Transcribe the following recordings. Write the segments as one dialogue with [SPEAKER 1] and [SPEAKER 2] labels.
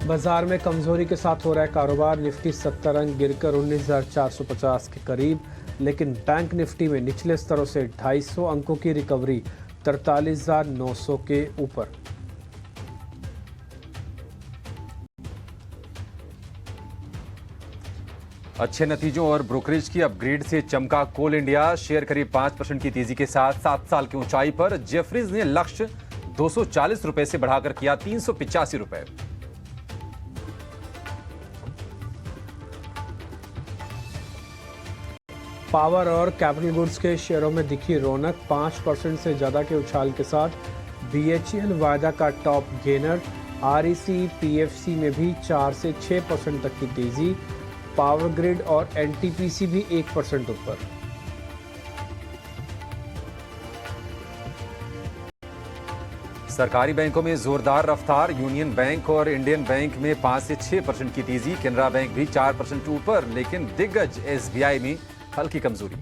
[SPEAKER 1] बाजार में कमजोरी के साथ हो रहा है कारोबार। निफ्टी 70 अंक गिरकर 19,450 के करीब, लेकिन बैंक निफ्टी में निचले स्तरों से 250 अंकों की रिकवरी 43,900 के ऊपर।
[SPEAKER 2] अच्छे नतीजों और ब्रोकरेज की अपग्रेड से चमका कोल इंडिया। शेयर करीब 5% की तेजी के साथ 7 साल की ऊंचाई पर। जेफरीज ने लक्ष्य 240 रुपए से बढ़ाकर किया 385 रुपए।
[SPEAKER 1] पावर और कैपिटल गुड्स के शेयरों में दिखी रौनक। 5% से ज्यादा के उछाल के साथ बीएचईएल वायदा का टॉप गेनर। आरईसी पीएफसी में भी 4 से 6% तक की तेजी। पावर ग्रिड और एनटीपीसी भी 1% ऊपर।
[SPEAKER 2] सरकारी बैंकों में जोरदार रफ्तार। यूनियन बैंक और इंडियन बैंक में 5 से 6% की तेजी। केनरा बैंक भी 4% ऊपर, लेकिन दिग्गज एसबीआई में हल्की कमजोरी।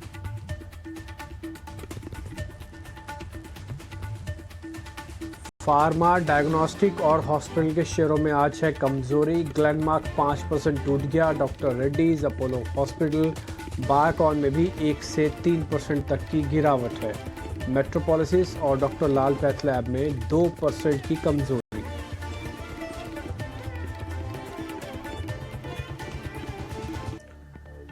[SPEAKER 1] फार्मा, डायग्नोस्टिक और हॉस्पिटल के शेयरों में आज है कमजोरी। ग्लेनमार्क 5% टूट गया। Doctor Reddy's, Apollo hospital, Biocon में भी 1 से 3% तक की गिरावट है। मेट्रोपोलिस और डॉक्टर लाल पैथ लैब में 2% की कमजोरी।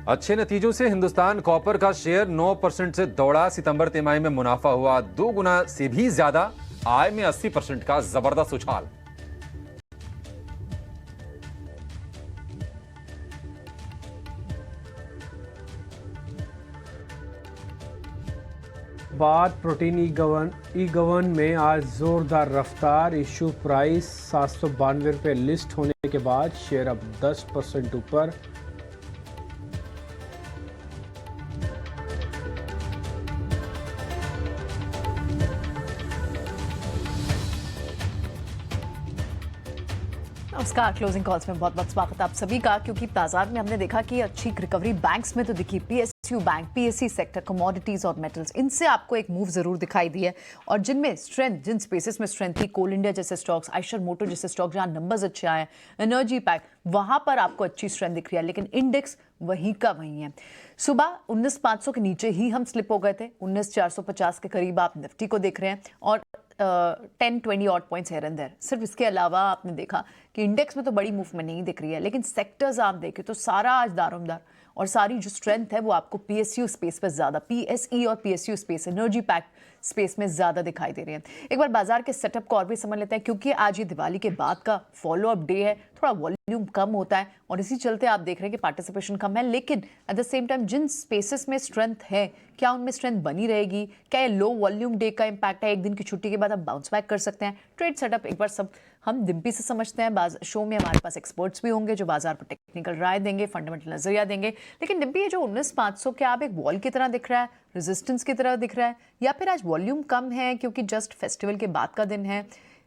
[SPEAKER 2] अच्छे नतीजों से हिंदुस्तान कॉपर का शेयर 9% से दौड़ा। सितंबर तिमाही में मुनाफा हुआ 2 गुना से भी ज्यादा। आय में 80% का जबरदस्त उछाल।
[SPEAKER 1] बाद प्रोटीन ई गवर्न में आज जोरदार रफ्तार। इशू प्राइस 792 रुपये लिस्ट होने के बाद शेयर अब 10% ऊपर।
[SPEAKER 3] नमस्कार। क्लोजिंग कॉल्स में बहुत बहुत स्वागत है आप सभी का। क्योंकि बाजार में हमने देखा कि अच्छी रिकवरी बैंक्स में तो दिखी। PSU bank, PSC sector, commodities और मेटल्स, इनसे आपको एक मूव जरूर दिखाई दी है। और जिनमें स्ट्रेंथ, जिन स्पेसेस में स्ट्रेंथ थी, कोल इंडिया जैसे स्टॉक्स, आयशर मोटर जैसे स्टॉक जहां नंबर्स अच्छे आए, एनर्जी पैक, वहां पर आपको अच्छी स्ट्रेंथ दिख रही है। लेकिन इंडेक्स वहीं का वहीं है। सुबह 19,500 के नीचे ही हम स्लिप हो गए थे। 19,450 के करीब आप निफ्टी को देख रहे हैं और 10-20 odd points here and there. सिर्फ इसके अलावा आपने देखा कि इंडेक्स में तो बड़ी मूवमेंट नहीं दिख रही है, लेकिन सेक्टर्स आप देखें तो सारा आज दारोमदार और सारी जो स्ट्रेंथ है वो आपको पीएसयू स्पेस पर ज्यादा, पीएसई और PSU space, energy pack space में ज्यादा दिखाई दे रही है। एक बार बाजार के सेटअप को और भी समझ लेते हैं, क्योंकि आज ये दिवाली के बाद का फॉलो अप डे है। थोड़ा वॉल्यूम कम होता है और इसी चलते आप देख रहे हैं कि पार्टिसिपेशन कम है। लेकिन एट द सेम टाइम जिन स्पेसेस में स्ट्रेंथ है, क्या उनमें स्ट्रेंथ बनी रहेगी? क्या ये लो वॉल्यूम डे का इंपैक्ट है? एक दिन की छुट्टी के बाद हम बाउंस बैक कर सकते हैं? ट्रेड सेटअप एक बार सब हम डिम्पी से समझते हैं। शो में हमारे पास एक्सपर्ट्स भी होंगे जो बाजार पर टेक्निकल राय देंगे, फंडामेंटल नजरिया देंगे। लेकिन डिम्पी, ये जो 19,500 क्या आप एक वॉल की तरह दिख रहा है, रेजिस्टेंस की तरह दिख रहा है, या फिर आज वॉल्यूम कम है क्योंकि जस्ट फेस्टिवल के बाद का दिन है,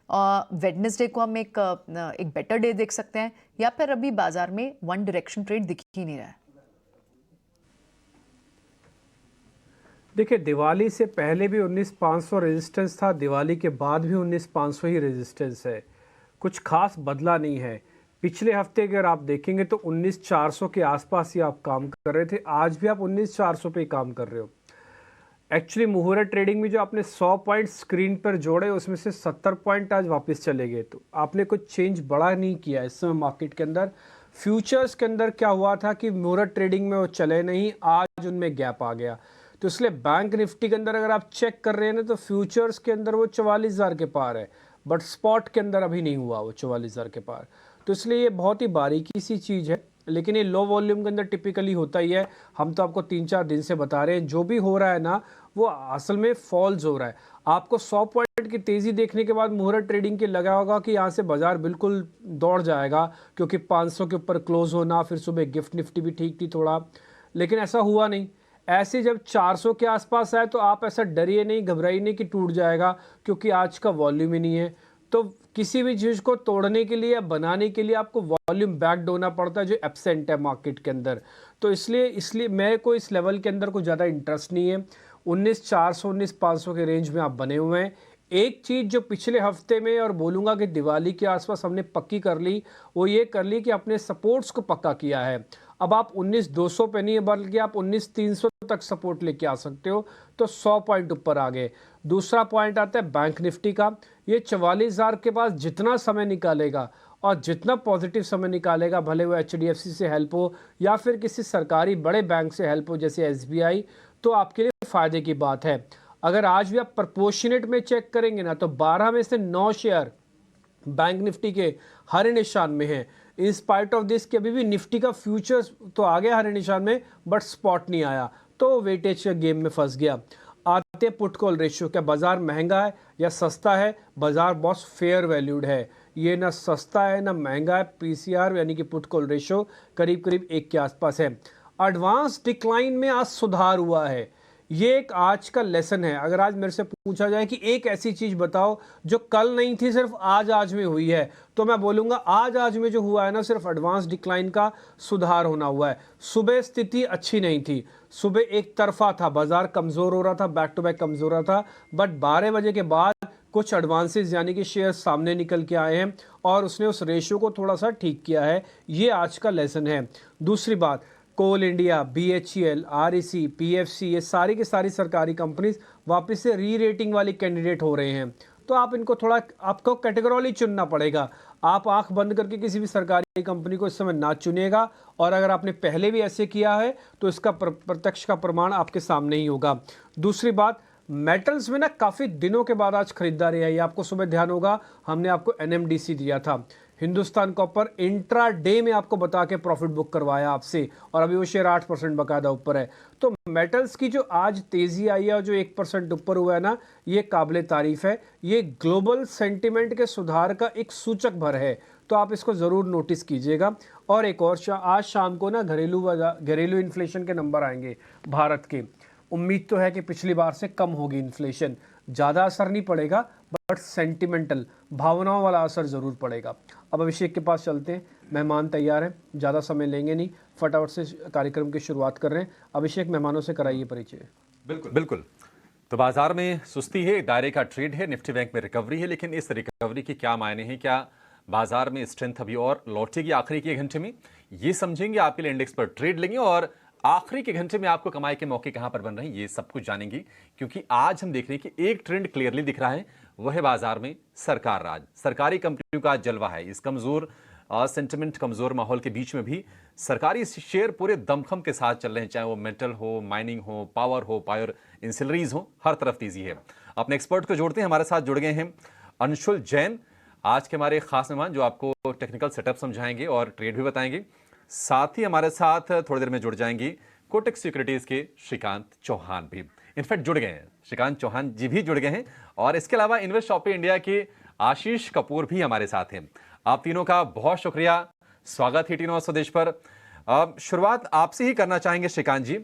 [SPEAKER 3] वेडनेसडे को हम एक बेटर डे देख सकते हैं, या फिर अभी बाजार में वन डायरेक्शन ट्रेड दिख ही नहीं रहा है?
[SPEAKER 1] देखिए, दिवाली से पहले भी 19,500 रेजिस्टेंस था, दिवाली के बाद भी 19,500 ही रेजिस्टेंस है। कुछ खास बदला नहीं है। पिछले हफ्ते अगर आप देखेंगे तो 19,400 के आसपास ही आप काम कर रहे थे। आज भी आप 19,400 पे ही काम कर रहे हो। एक्चुअली मुहूर्त ट्रेडिंग में जो आपने 100 पॉइंट स्क्रीन पर जोड़े, उसमें से 70 पॉइंट आज वापस चले गए। तो आपने कुछ चेंज बड़ा नहीं किया इस समय मार्केट के अंदर। फ्यूचर्स के अंदर क्या हुआ था कि मुहूर्त ट्रेडिंग में वो चले नहीं, आज उनमें गैप आ गया। तो इसलिए बैंक निफ्टी के अंदर अगर आप चेक कर रहे हैं ना, तो फ्यूचर्स के अंदर वो 44,000 के पार है, बट स्पॉट के अंदर अभी नहीं हुआ वो 44,000 के पार। तो इसलिए ये बहुत ही बारीकी सी चीज़ है, लेकिन ये लो वॉल्यूम के अंदर टिपिकली होता ही है। हम तो आपको 3-4 दिन से बता रहे हैं, जो भी हो रहा है ना वो असल में फॉल्स हो रहा है। आपको 100 पॉइंट की तेज़ी देखने के बाद मुहूर्त ट्रेडिंग के लगा होगा कि यहाँ से बाजार बिल्कुल दौड़ जाएगा, क्योंकि 500 के ऊपर क्लोज होना, फिर सुबह गिफ्ट निफ्टी भी ठीक थी थोड़ा, लेकिन ऐसा हुआ नहीं। ऐसे जब 400 के आसपास आए तो आप ऐसा डरिए नहीं, घबराइए नहीं कि टूट जाएगा, क्योंकि आज का वॉल्यूम ही नहीं है। तो किसी भी चीज़ को तोड़ने के लिए या बनाने के लिए आपको वॉल्यूम बैक्ड होना पड़ता है, जो एब्सेंट है मार्केट के अंदर। तो इसलिए मेरे को इस लेवल के अंदर कोई ज़्यादा इंटरेस्ट नहीं है। 19,400 19,500 के रेंज में आप बने हुए हैं। एक चीज़ जो पिछले हफ्ते में और बोलूँगा कि दिवाली के आसपास हमने पक्की कर ली, वो ये कर ली कि अपने सपोर्ट्स को पक्का किया है। अब आप 19,200 पे नहीं बल्कि आप 19,300 तक सपोर्ट लेके आ सकते हो, तो 100 पॉइंट ऊपर आ गए। दूसरा पॉइंट आता है बैंक निफ्टी का। ये 44,000 के पास जितना समय निकालेगा और जितना पॉजिटिव समय निकालेगा, भले वो HDFC से हेल्प हो या फिर किसी सरकारी बड़े बैंक से हेल्प हो जैसे SBI, तो आपके लिए फ़ायदे की बात है। अगर आज भी आप प्रपोर्शनेट में चेक करेंगे ना, तो 12 में से 9 शेयर बैंक निफ्टी के हरे निशान में हैं। इन स्पाइट ऑफ दिस कि अभी भी निफ्टी का फ्यूचर्स तो आ गया हरे निशान में, बट स्पॉट नहीं आया, तो वेटेज के गेम में फंस गया। आते हैं पुट कॉल रेशियो। क्या बाजार महंगा है या सस्ता है? बाजार बहुत फेयर वैल्यूड है, ये ना सस्ता है ना महंगा है। PCR यानी कि पुट कॉल रेशियो करीब करीब 1 के आसपास है। एडवांस डिक्लाइन में आज सुधार हुआ है, ये एक आज का लेसन है। अगर आज मेरे से पूछा जाए कि एक ऐसी चीज बताओ जो कल नहीं थी, सिर्फ आज में हुई है, तो मैं बोलूंगा आज में जो हुआ है ना, सिर्फ एडवांस डिक्लाइन का सुधार होना हुआ है। सुबह स्थिति अच्छी नहीं थी, सुबह एक तरफा था, बाजार कमजोर हो रहा था, बैक टू बैक कमजोर हो रहा था, बट 12 बजे के बाद कुछ एडवांसेस यानी कि शेयर सामने निकल के आए हैं और उसने उस रेशियो को थोड़ा सा ठीक किया है। ये आज का लेसन है। दूसरी बात, कोल इंडिया, BHEL, REC, PFC, ये सारी की सारी सरकारी कंपनीज वापस से री रेटिंग वाली कैंडिडेट हो रहे हैं, तो आप इनको थोड़ा, आपको कैटेगरी चुनना पड़ेगा। आप आंख बंद करके किसी भी सरकारी कंपनी को इस समय ना चुनिएगा, और अगर आपने पहले भी ऐसे किया है तो इसका प्रत्यक्ष का प्रमाण आपके सामने ही होगा। दूसरी बात, मेटल्स में ना काफ़ी दिनों के बाद आज खरीदारी आई। आपको सुबह ध्यान होगा, हमने आपको NMDC दिया था, हिंदुस्तान कॉपर इंट्रा डे में आपको बता के प्रॉफिट बुक करवाया आपसे, और अभी वो शेयर 8% बकायदा ऊपर है। तो मेटल्स की जो आज तेजी आई है और जो 1% ऊपर हुआ है ना, ये काबिले तारीफ है। ये ग्लोबल सेंटिमेंट के सुधार का एक सूचक भर है, तो आप इसको ज़रूर नोटिस कीजिएगा। और एक और आज शाम को ना घरेलू इन्फ्लेशन के नंबर आएंगे भारत के। उम्मीद तो है कि पिछली बार से कम होगी इन्फ्लेशन, ज़्यादा असर नहीं पड़ेगा, बट सेंटिमेंटल भावनाओं वाला असर ज़रूर पड़ेगा। अब अभिषेक के पास चलते हैं, मेहमान तैयार हैं, ज़्यादा समय लेंगे नहीं, फटाफट से कार्यक्रम की शुरुआत कर रहे हैं। अभिषेक, मेहमानों से कराइए परिचय।
[SPEAKER 2] बिल्कुल बिल्कुल। तो बाजार में सुस्ती है, दायरे का ट्रेड है, निफ्टी बैंक में रिकवरी है, लेकिन इस रिकवरी के क्या मायने हैं? क्या बाजार में स्ट्रेंथ अभी और लौटेगी आखिरी के घंटे में? ये समझेंगे, आपके लिए इंडेक्स पर ट्रेड लेंगे और आखिरी के घंटे में आपको कमाई के मौके कहां पर बन रहे हैं, ये सब कुछ जानेंगे। क्योंकि आज हम देख रहे हैं कि एक ट्रेंड क्लियरली दिख रहा है, वह है बाजार में सरकार राज, सरकारी कंपनियों का जलवा है। इस कमजोर सेंटिमेंट, कमजोर माहौल के बीच में भी सरकारी शेयर पूरे दमखम के साथ चल रहे हैं, चाहे वो मेटल हो, माइनिंग हो, पावर इंसिलरीज हो, हर तरफ तेजी है। अपने एक्सपर्ट को जोड़ते हैं, हमारे साथ जुड़ गए हैं अंशुल जैन, आज के हमारे खास मेहमान, जो आपको टेक्निकल सेटअप समझाएंगे और ट्रेड भी बताएंगे। साथ ही हमारे साथ थोड़ी देर में जुड़ जाएंगी कोटक सिक्योरिटीज के श्रीकांत चौहान भी, इनफैक्ट जुड़ गए हैं, श्रीकांत चौहान जी भी जुड़ गए हैं। और इसके अलावा इन्वेस्ट शॉपी इंडिया के आशीष कपूर भी हमारे साथ हैं। आप तीनों का बहुत शुक्रिया, स्वागत है टीनो स्वदेश पर। शुरुआत आपसे ही करना चाहेंगे श्रीकांत जी।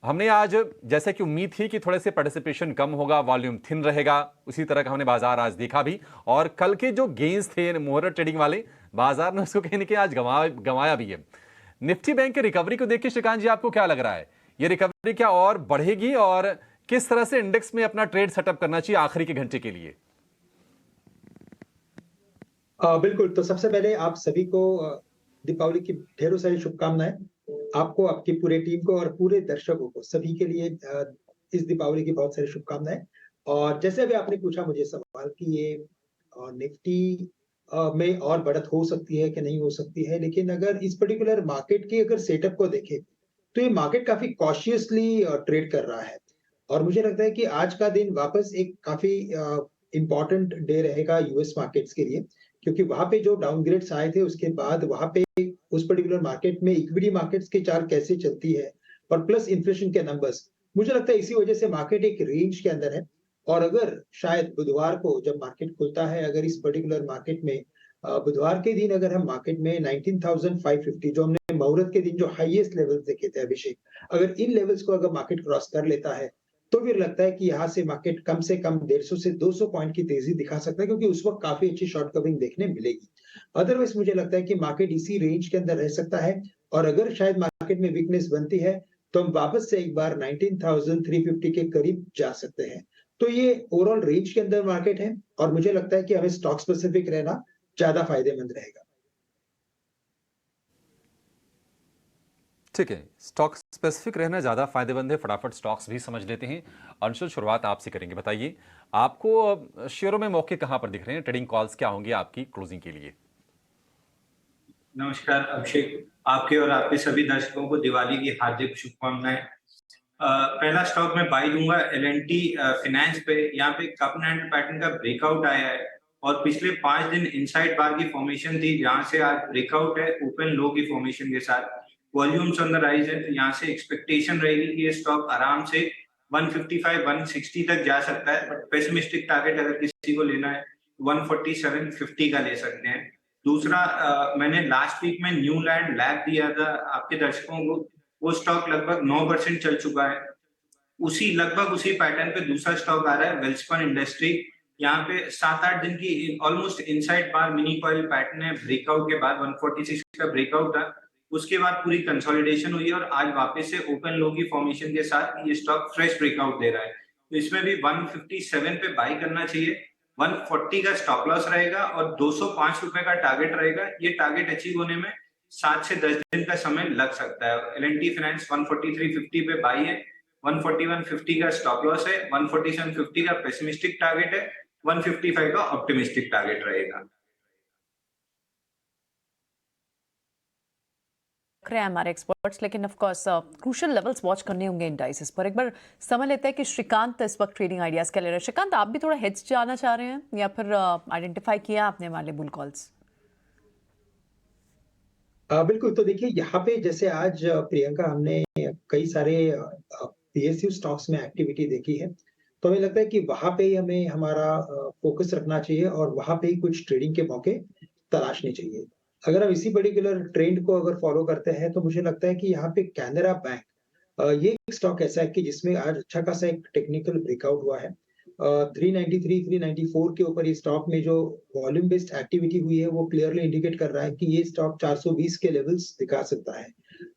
[SPEAKER 2] हमने आज, जैसे कि उम्मीद थी कि थोड़े से पार्टिसिपेशन कम होगा, वॉल्यूम थिन रहेगा, उसी तरह का हमने बाजार आज देखा भी। और कल के जो गेंस थे मोहर ट्रेडिंग वाले, बाजार ने उसको कहने के आज गंवाया भी है। निफ्टी बैंक की रिकवरी को देख के श्रीकांत जी, आपको क्या लग रहा है, ये रिकवरी क्या और बढ़ेगी और किस तरह से इंडेक्स में अपना ट्रेड सेटअप करना चाहिए आखिरी के घंटे के लिए?
[SPEAKER 4] बिल्कुल। तो सबसे पहले आप सभी को दीपावली की ढेरों सारी शुभकामनाएं, आपको, आपकी पूरे टीम को और पूरे दर्शकों को, सभी के लिए इस दीपावली की बहुत सारी शुभकामनाएं। और जैसे अभी आपने पूछा मुझे सवाल कि ये निफ्टी में और बढ़त हो सकती है कि नहीं हो सकती है, लेकिन अगर इस पर्टिकुलर मार्केट के अगर सेटअप को देखें तो ये मार्केट काफी कॉशियसली ट्रेड कर रहा है। और मुझे लगता है कि आज का दिन वापस एक काफी इंपॉर्टेंट डे रहेगा यूएस मार्केट्स के लिए, क्योंकि वहां पे जो डाउनग्रेड्स आए थे उसके बाद वहां पे उस पर्टिकुलर मार्केट में इक्विटी मार्केट्स की चाल कैसे चलती है और प्लस इन्फ्लेशन के नंबर्स, मुझे लगता है इसी वजह से मार्केट एक रेंज के अंदर है। और अगर शायद बुधवार को जब मार्केट खुलता है, अगर इस पर्टिकुलर मार्केट में बुधवार के दिन अगर हम मार्केट में 19,550, जो हमने मुहूर्त के दिन जो हाईएस्ट लेवल देखे थे अभिषेक, अगर इन लेवल्स को अगर मार्केट क्रॉस कर लेता है तो फिर लगता है कि यहाँ से मार्केट कम से कम 150 से 200 पॉइंट की तेजी दिखा सकता है, क्योंकि उस वक्त काफी अच्छी शॉर्ट कवरिंग देखने मिलेगी। अदरवाइज मुझे लगता है कि मार्केट इसी रेंज के अंदर रह सकता है, और अगर शायद मार्केट में वीकनेस बनती है तो हम वापस से एक बार 19,350 के करीब जा सकते हैं। तो ये ओवरऑल रेंज के अंदर मार्केट है और मुझे लगता है कि हमें स्टॉक स्पेसिफिक रहना ज़्यादा फ़ायदेमंद रहेगा।
[SPEAKER 2] ठीक है, स्टॉक स्पेसिफिक रहना ज़्यादा फायदेमंद है। फटाफट स्टॉक्स भी समझ लेते हैं। अंशुल, शुरुआत आपसे करेंगे। बताइए, आपको शेयरों में मौके कहाँ पर दिख रहे हैं? ट्रेडिंग कॉल्स क्या होंगी आपकी क्लोजिंग के लिए?
[SPEAKER 5] नमस्कार अभिषेक, आपके और आपके सभी दर्शकों को दिवाली की हार्दिक शुभकामनाएं। पहला स्टॉक मैं बाई दूंगा L&T फाइनेंस पे। यहाँ पे कप एंड पैटर्न का ब्रेकआउट आया है और पिछले 5 दिन इनसाइड बार की फॉर्मेशन थी, जहां से आज ब्रेकआउट है ओपन लो की फॉर्मेशन के साथ। वॉल्यूम्स ऑन द राइज है, तो यहाँ से एक्सपेक्टेशन रहेगी कि ये स्टॉक आराम से 155 160 तक जा सकता है, बट पेसिमिस्टिक टारगेट अगर किसी को लेना है 147.50 का ले सकते हैं। दूसरा, मैंने लास्ट वीक में न्यू लैंड लैब दिया था आपके दर्शकों को, वो स्टॉक लगभग 9% चल चुका है। लगभग उसी पैटर्न पे दूसरा स्टॉक आ रहा है वेल्सपन इंडस्ट्री। यहाँ पे 7-8 दिन की ऑलमोस्ट इनसाइड बार मिनी कॉइल पैटर्न है। ब्रेकआउट के बाद 146 का ब्रेकआउट था, उसके बाद पूरी कंसोलिडेशन हुई और आज वापस से ओपन लो की फॉर्मेशन के साथ ये स्टॉक फ्रेश ब्रेकआउट दे रहा है। तो इसमें भी 157 पे बाई करना चाहिए। 140 का स्टॉप लॉस रहेगा और 205 रुपए का टारगेट रहेगा। ये टारगेट अचीव होने में 7 से 10 दिन का समय लग सकता है। L&T फाइनेंस 143.50 पे बाई है, 141.50 का स्टॉप लॉस है, 147.50 का पेसिमिस्टिक टारगेट है, 155 का ऑप्टिमिस्टिक टारगेट रहेगा।
[SPEAKER 3] रहे हैं हमारे एक्सपर्ट्स, लेकिन of course crucial levels watch करने होंगे इंडाइसेस पर। एक बार समझ लेते हैं कि श्रीकांत इस वक्त ट्रेडिंग आइडियाज क्या ले रहे हैं। श्रीकांत, आप भी थोड़ा हेड्स जाना चाह रहे हैं या फिर आइडेंटिफाई किया आपने वाले बुल कॉल्स?
[SPEAKER 4] बिल्कुल, तो देखिए यहाँ पे जैसे आज प्रियंका हमने कई सारे PSU स्टॉक्स में एक्टिविटी देखी है, तो हमें लगता है कि वहाँ पे ही हमें हमारा फोकस रखना चाहिए और वहाँ पे ही कुछ ट्रेडिंग के मौके तलाशने चाहिए। अगर हम इसी पर्टिकुलर ट्रेंड को अगर फॉलो करते हैं, तो मुझे लगता है कि यहाँ पे कैनरा बैंक ये एक स्टॉक ऐसा है कि जिसमें आज अच्छा खासा एक टेक्निकल ब्रेकआउट हुआ है। 393, 394 के ऊपर ये स्टॉक में जो वॉल्यूम बेस्ड एक्टिविटी हुई है, वो क्लियरली इंडिकेट कर रहा है कि ये स्टॉक 420 के लेवल्स दिखा सकता है।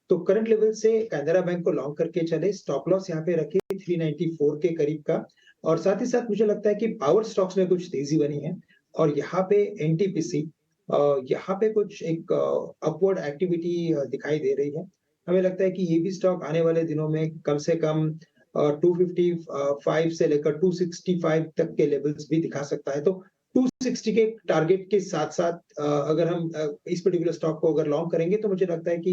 [SPEAKER 4] तो करंट लेवल से कैनरा बैंक को लॉन्ग करके चले, स्टॉप लॉस यहाँ पे रखे 394 के करीब का। और साथ ही साथ मुझे लगता है कि पावर स्टॉक्स में कुछ तेजी बनी है और यहाँ पे NTPC यहाँ पे कुछ एक अपवर्ड एक्टिविटी दिखाई दे रही है। हमें लगता है कि ये भी स्टॉक आने वाले दिनों में कम से कम 255 से लेकर 265 तक के लेवल्स भी दिखा सकता है। तो 260 के टारगेट के साथ-साथ अगर हम इस पर्टिकुलर स्टॉक को अगर लॉन्ग करेंगे, तो मुझे लगता है कि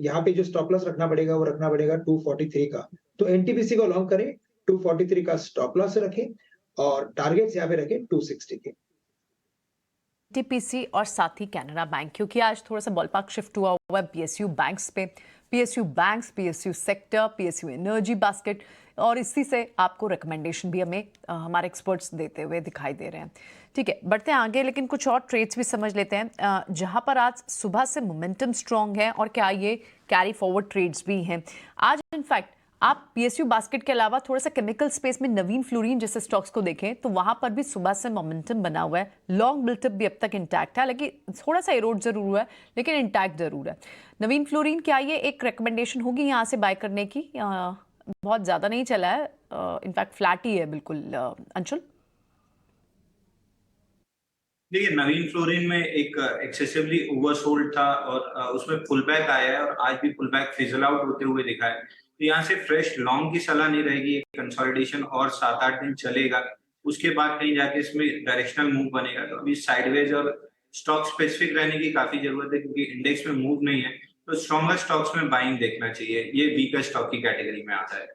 [SPEAKER 4] यहाँ पे जो स्टॉप लॉस रखना पड़ेगा, वो रखना पड़ेगा 243 का। तो NTPC को लॉन्ग करें, 243 का स्टॉप लॉस रखें और टारगेट्स यहाँ पे रखें 260 के।
[SPEAKER 3] NTPC और साथ ही कैनरा बैंक, क्योंकि आज थोड़ा सा बॉलपार्क शिफ्ट हुआ है PSU बैंक्स पे। PSU banks, PSU sector, PSU energy basket, और इसी से आपको रिकमेंडेशन भी हमें हमारे एक्सपर्ट्स देते हुए दिखाई दे रहे हैं। ठीक है, बढ़ते हैं आगे, लेकिन कुछ और ट्रेड्स भी समझ लेते हैं जहां पर आज सुबह से मोमेंटम स्ट्रॉन्ग है और क्या ये कैरी फॉरवर्ड ट्रेड्स भी हैं। आज इनफैक्ट आप PSU बास्केट के अलावा थोड़ा सा केमिकल स्पेस में नवीन फ्लोरीन जैसे स्टॉक्स को देखें तो वहां पर भी सुबह से मोमेंटम बना हुआ है। लॉन्ग बिल्टअप भी अब तक इंटैक्ट है, लेकिन थोड़ा सा इरोड जरूर हुआ है, लेकिन इंटैक्ट जरूर है। नवीन फ्लोरीन, क्या ये एक रिकमेंडेशन होगी यहाँ से बाय करने की? बहुत ज्यादा नहीं चला है, इनफैक्ट फ्लैट ही है बिल्कुल। अंशुल?
[SPEAKER 5] देखिए, नवीन फ्लोरिन में एक एक्सेसिवली ओवरसोल्ड था और उसमें पुल बैक आया है और आज भी पुल बैक फिजल आउट होते हुए दिखा है। तो यहाँ से फ्रेश लॉन्ग की सलाह नहीं रहेगी। कंसोलिडेशन और 7-8 दिन चलेगा, उसके बाद कहीं जाके इसमें डायरेक्शनल मूव बनेगा। तो अभी साइडवेज और स्टॉक स्पेसिफिक रहने की काफी जरूरत है, क्योंकि इंडेक्स में मूव नहीं है। तो स्ट्रॉन्गर स्टॉक्स में बाइंग देखना चाहिए, ये वीकर स्टॉक की कैटेगरी में आता है।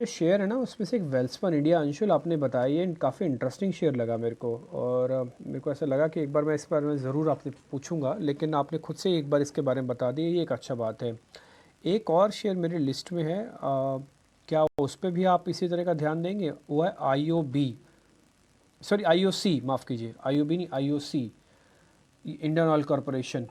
[SPEAKER 1] ये शेयर है ना, उसमें से एक वेल्सपन इंडिया, अंशुल आपने बताया, ये काफ़ी इंटरेस्टिंग शेयर लगा मेरे को। और मेरे को ऐसा लगा कि एक बार मैं इस बारे में ज़रूर आपसे पूछूंगा, लेकिन आपने खुद से एक बार इसके बारे में बता दिया, ये एक अच्छा बात है। एक और शेयर मेरी लिस्ट में है, क्या उस पर भी आप इसी तरह का ध्यान देंगे? वो है IOC, माफ़ कीजिए, IOB नहीं, IOC, इंडियन ऑयल कॉरपोरेशन।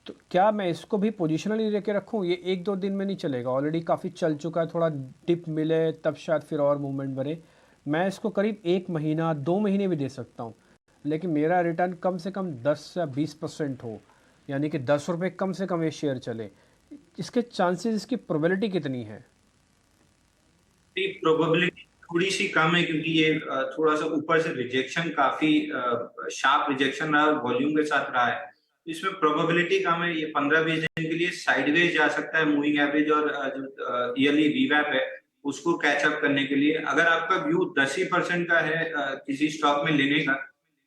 [SPEAKER 1] तो क्या मैं इसको भी पोजिशनली लेके रखूँ? ये 1-2 दिन में नहीं चलेगा, ऑलरेडी काफ़ी चल चुका है, थोड़ा डिप मिले तब शायद फिर और मूवमेंट बने। मैं इसको करीब 1 महीना 2 महीने भी दे सकता हूँ, लेकिन मेरा रिटर्न कम से कम 10 या 20% हो। यानी कि 10 रुपये कम से कम ये शेयर चले, इसके चांसेस, इसकी प्रोबेबिलिटी कितनी है?
[SPEAKER 5] प्रोबेबिलिटी थोड़ी सी कम है क्योंकि ये थोड़ा सा ऊपर से रिजेक्शन, काफी शार्प रिजेक्शन रहा है, वॉल्यूम के साथ रहा है। इसमें प्रोबेबिलिटी कम है। ये 15-20 दिन के लिए साइडवेज जा सकता है, मूविंग एवरेज और जो ईयरली वीवैप है उसको कैचअप करने के लिए। अगर आपका व्यू 10% का है किसी स्टॉक में लेने का,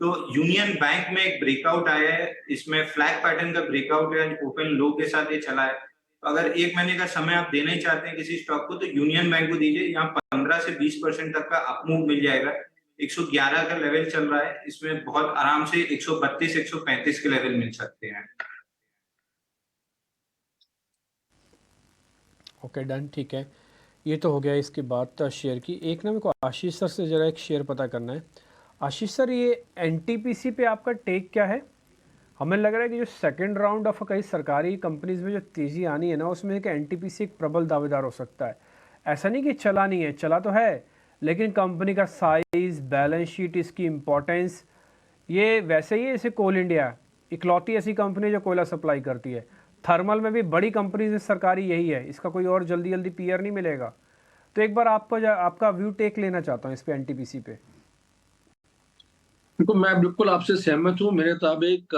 [SPEAKER 5] तो यूनियन बैंक में एक ब्रेकआउट आया है, इसमें फ्लैग पैटर्न का ब्रेकआउट है, ओपन लो के साथ ये चला है। तो अगर 1 महीने का समय आप देना ही चाहते हैं किसी स्टॉक को, तो यूनियन बैंक को दीजिए। यहाँ 15 से 20% तक का अपमूव मिल जाएगा। 111 का लेवल चल रहा है, इसमें बहुत आराम से 132-135 के लेवल मिल सकते हैं।
[SPEAKER 1] ओके, डन, ठीक है। ये तो हो गया इसके बाद शेयर की। एक ना मेरे को आशीष सर से ज़रा एक शेयर पता करना है। आशीष सर, ये एनटीपीसी पे आपका टेक क्या है? हमें लग रहा है कि जो सेकंड राउंड ऑफ कई सरकारी कंपनीज में जो तेज़ी आनी है ना, उसमें एक एनटीपीसी एक प्रबल दावेदार हो सकता है। ऐसा नहीं कि चला नहीं है, चला तो है, लेकिन कंपनी का साइज, बैलेंस शीट, इसकी इम्पोर्टेंस, ये वैसे ही है जैसे कोल इंडिया, इकलौती ऐसी कंपनी जो कोयला सप्लाई करती है। थर्मल में भी बड़ी कंपनीज सरकारी यही है, इसका कोई और जल्दी जल्दी पीयर नहीं मिलेगा। तो एक बार आपका व्यू टेक लेना चाहता हूँ इस पे, एनटीपीसी पे।
[SPEAKER 6] देखो, मैं बिल्कुल आपसे सहमत हूँ। मेरे मुताबिक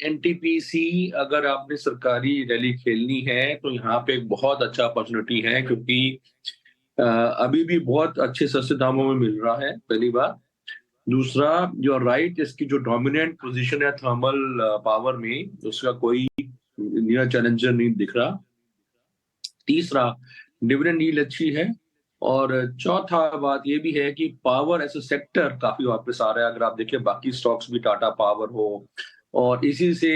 [SPEAKER 6] एनटीपीसी, अगर आपने सरकारी रैली खेलनी है तो यहाँ पे एक बहुत अच्छा अपॉर्चुनिटी है, क्योंकि अभी भी बहुत अच्छे सस्ते दामों में मिल रहा है, पहली बात। दूसरा, जो राइट, इसकी जो डोमिनेंट पोजीशन है थर्मल पावर में, उसका कोई नया चैलेंजर नहीं दिख रहा। तीसरा, डिविडेंड यील्ड अच्छी है। और चौथा बात ये भी है कि पावर एज ए सेक्टर काफी वापस आ रहा है। अगर आप देखिए बाकी स्टॉक्स भी, टाटा पावर हो, और इसी से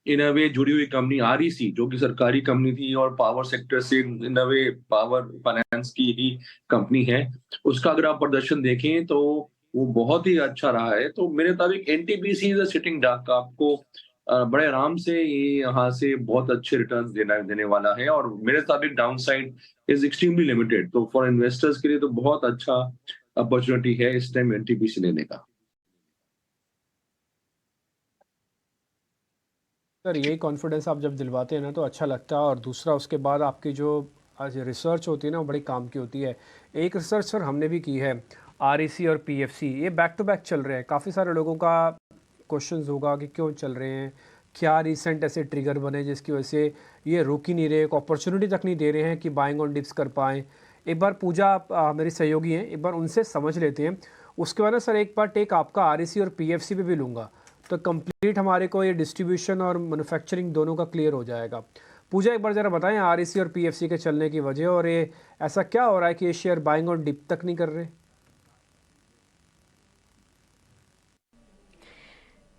[SPEAKER 6] इन अ वे जुड़ी हुई कंपनी आरईसी, जो कि सरकारी कंपनी थी और पावर सेक्टर से इन अ वे पावर फाइनेंस की ही कंपनी है, उसका अगर आप प्रदर्शन देखें तो वो बहुत ही अच्छा रहा है। तो मेरे मुताबिक NTPC is a sitting duck, आपको बड़े आराम से ये यहाँ से बहुत अच्छे रिटर्न्स देने वाला है। और मेरे मुताबिक down side is extremely limited. तो फॉर इन्वेस्टर्स के लिए तो बहुत अच्छा अपॉर्चुनिटी है इस टाइम एनटीपीसी लेने का।
[SPEAKER 1] सर, यही कॉन्फिडेंस आप जब दिलवाते हैं ना तो अच्छा लगता है। और दूसरा, उसके बाद आपकी जो आज रिसर्च होती है ना, वो बड़ी काम की होती है। एक रिसर्च सर हमने भी की है, आरईसी और पीएफसी ये बैक टू बैक चल रहे हैं। काफ़ी सारे लोगों का क्वेश्चंस होगा कि क्यों चल रहे हैं, क्या रिसेंट ऐसे ट्रिगर बने जिसकी वजह से ये रुक ही नहीं रहे, एक अपॉर्चुनिटी तक नहीं दे रहे हैं कि बाइंग ऑन डिप्स कर पाएँ। एक बार पूजा मेरी सहयोगी हैं, एक बार उनसे समझ लेते हैं। उसके बाद ना सर एक बार टेक आपका आरईसी और पीएफसी पे भी लूँगा, तो कंप्लीट हमारे को ये डिस्ट्रीब्यूशन और मैन्युफैक्चरिंग दोनों का क्लियर हो जाएगा। पूजा, एक बार ज़रा बताएं आरईसी और पीएफसी के चलने की वजह, और ये ऐसा क्या हो रहा है कि ये शेयर बाइंग ऑन डिप तक नहीं कर रहे?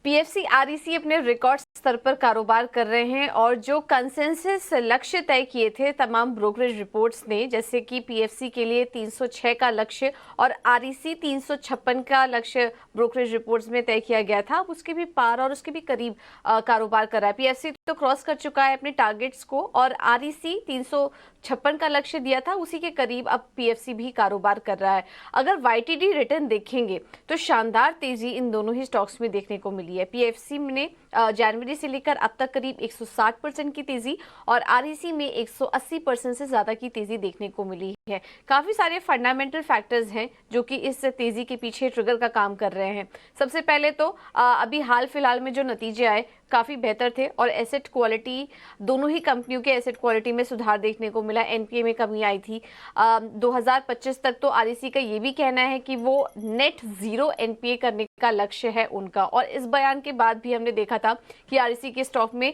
[SPEAKER 7] पीएफसी, आरईसी अपने रिकॉर्ड स्तर पर कारोबार कर रहे हैं और जो कंसेंसस लक्ष्य तय किए थे तमाम ब्रोकरेज रिपोर्ट्स ने, जैसे कि पीएफसी के लिए 306 का लक्ष्य और आरईसी 356 का लक्ष्य ब्रोकरेज रिपोर्ट्स में तय किया गया था, उसके भी पार और उसके भी करीब कारोबार कर रहा है। पीएफसी तो क्रॉस कर चुका है अपने टारगेट्स को और आरईसी 356 का लक्ष्य दिया था, उसी के करीब अब पीएफसी भी कारोबार कर रहा है। अगर वाईटीडी रिटर्न देखेंगे तो शानदार तेजी इन दोनों ही स्टॉक्स में देखने को मिली है। पीएफसी ने जनवरी से लेकर अब तक करीब 160% की तेजी और आरईसी में 180% से ज्यादा की तेजी देखने को मिली है। काफी सारे फंडामेंटल फैक्टर्स हैं जो कि इस तेजी के पीछे ट्रिगर का काम कर रहे हैं। सबसे पहले तो अभी हाल फिलहाल में जो नतीजे आए काफी बेहतर थे और एसेट क्वालिटी, दोनों ही कंपनियों के एसेट क्वालिटी में सुधार देखने को मिला। एनपीए में कमी आई थी। 2025 तक तो आरईसी का ये भी कहना है कि वो नेट जीरो एनपीए करने का लक्ष्य है उनका। और इस बयान के बाद भी हमने देखा था कि आरईसी के स्टॉक में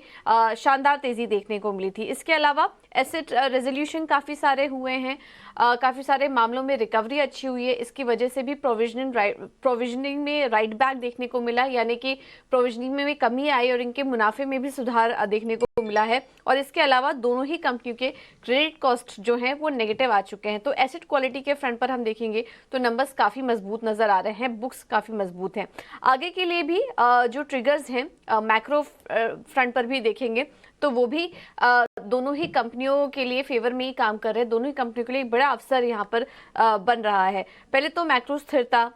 [SPEAKER 7] शानदार तेजी देखने को मिली थी। इसके अलावा एसेट रेजोल्यूशन काफी सारे हुए हैं, काफी सारे मामलों में रिकवरी अच्छी हुई है। इसकी वजह से भी प्रोविजनिंग में राइट बैक देखने को मिला, यानी कि प्रोविजनिंग में भी कमी आई और इनके मुनाफे में भी सुधार देखने को मिला है। और इसके अलावा दोनों ही कंपनियों के क्रेडिट कॉस्ट जो हैं वो नेगेटिव आ चुके हैं। तो एसेट क्वालिटी के फ्रंट पर हम देखेंगे तो नंबर्स काफी मजबूत नजर आ रहे हैं, बुक्स काफी मजबूत हैं। आगे के लिए भी जो ट्रिगर्स हैं मैक्रो फ्रंट पर भी देखेंगे तो वो भी दोनों ही कंपनियों के लिए फेवर में ही काम कर रहे हैं। दोनों ही कंपनियों के लिए एक बड़ा अवसर यहाँ पर बन रहा है। पहले तो मैक्रो स्थिरता,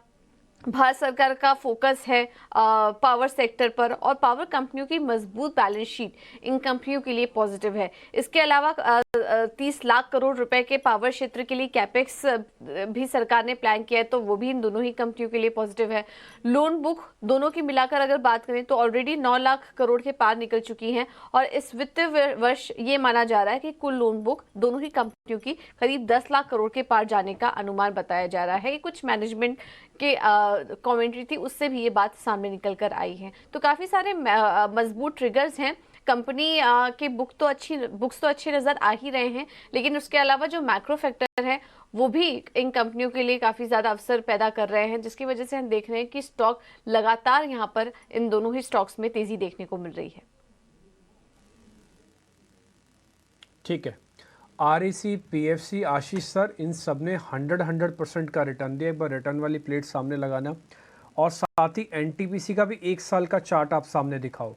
[SPEAKER 7] भारत सरकार का फोकस है पावर सेक्टर पर, और पावर कंपनियों की मजबूत बैलेंस शीट इन कंपनियों के लिए पॉजिटिव है। इसके अलावा 30 लाख करोड़ रुपए के पावर क्षेत्र के लिए कैपेक्स भी सरकार ने प्लान किया है, तो वो भी इन दोनों ही कंपनियों के लिए पॉजिटिव है। लोन बुक दोनों की मिलाकर अगर बात करें तो ऑलरेडी 9 लाख करोड़ के पार निकल चुकी हैं, और इस वित्तीय वर्ष ये माना जा रहा है कि कुल लोन बुक दोनों ही कंपनियों की करीब 10 लाख करोड़ के पार जाने का अनुमान बताया जा रहा है। कुछ मैनेजमेंट के कमेंट्री थी, उससे भी ये बात सामने निकल कर आई है। तो काफी सारे मजबूत ट्रिगर्स हैं। कंपनी के बुक्स तो अच्छे नजर आ ही रहे हैं, लेकिन उसके अलावा जो मैक्रो फैक्टर है वो भी इन कंपनियों के लिए काफी ज्यादा अवसर पैदा कर रहे हैं, जिसकी वजह से हम देख रहे हैं कि स्टॉक लगातार यहाँ पर इन दोनों ही स्टॉक्स में तेजी देखने को मिल रही है।
[SPEAKER 1] ठीक है, आरईसी, पीएफसी, आशीष सर, इन सब ने 100% का रिटर्न दिया। एक बार रिटर्न वाली प्लेट सामने लगाना, और साथ ही एनटीपीसी का भी 1 साल का चार्ट आप सामने दिखाओ।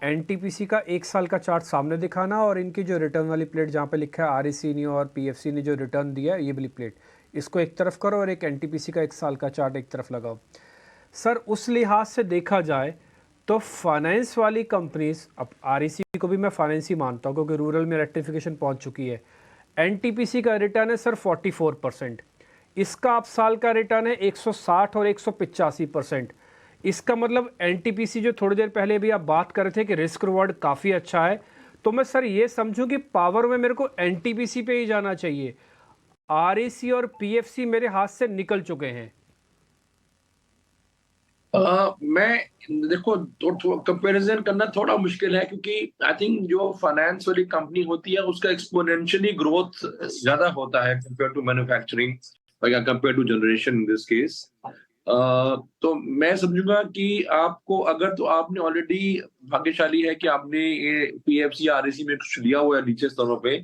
[SPEAKER 1] एनटीपीसी का 1 साल का चार्ट सामने दिखाना, और इनकी जो रिटर्न वाली प्लेट जहाँ पे लिखा है आरईसी ने और पीएफसी ने जो रिटर्न दिया है, ये वाली प्लेट, इसको एक तरफ करो और एक एनटीपीसी का 1 साल का चार्ट एक तरफ लगाओ। सर उस लिहाज से देखा जाए तो फाइनेंस वाली कंपनीज, अब आरईसी को भी मैं फाइनेंस ही मानता हूँ क्योंकि रूरल में रेक्टिफिकेशन पहुँच चुकी है। एनटीपीसी का रिटर्न है सर 44%, इसका आप साल का रिटर्न है 160 और 185%। इसका मतलब एनटीपीसी जो थोड़ी देर पहले भी आप बात कर रहे थे कि रिस्क रिवॉर्ड काफ़ी अच्छा है, तो मैं सर ये समझूं कि पावर में मेरे को एनटीपीसी पे ही जाना चाहिए। आरईसी और पीएफसी मेरे हाथ से निकल चुके हैं।
[SPEAKER 6] मैं देखो कंपैरिजन करना थोड़ा मुश्किल है, क्योंकि आई थिंक जो फाइनेंस वाली कंपनी होती है उसका एक्सपोनेंशियली ग्रोथ ज्यादा होता है कंपेयर टू मैन्युफैक्चरिंग या compare to generation in this case. तो मैं समझूंगा कि आपको, अगर तो आपने ऑलरेडी भाग्यशाली है कि आपने ये पीएफसी आरईसी में कुछ लिया हुआ है नीचे स्तरों पे,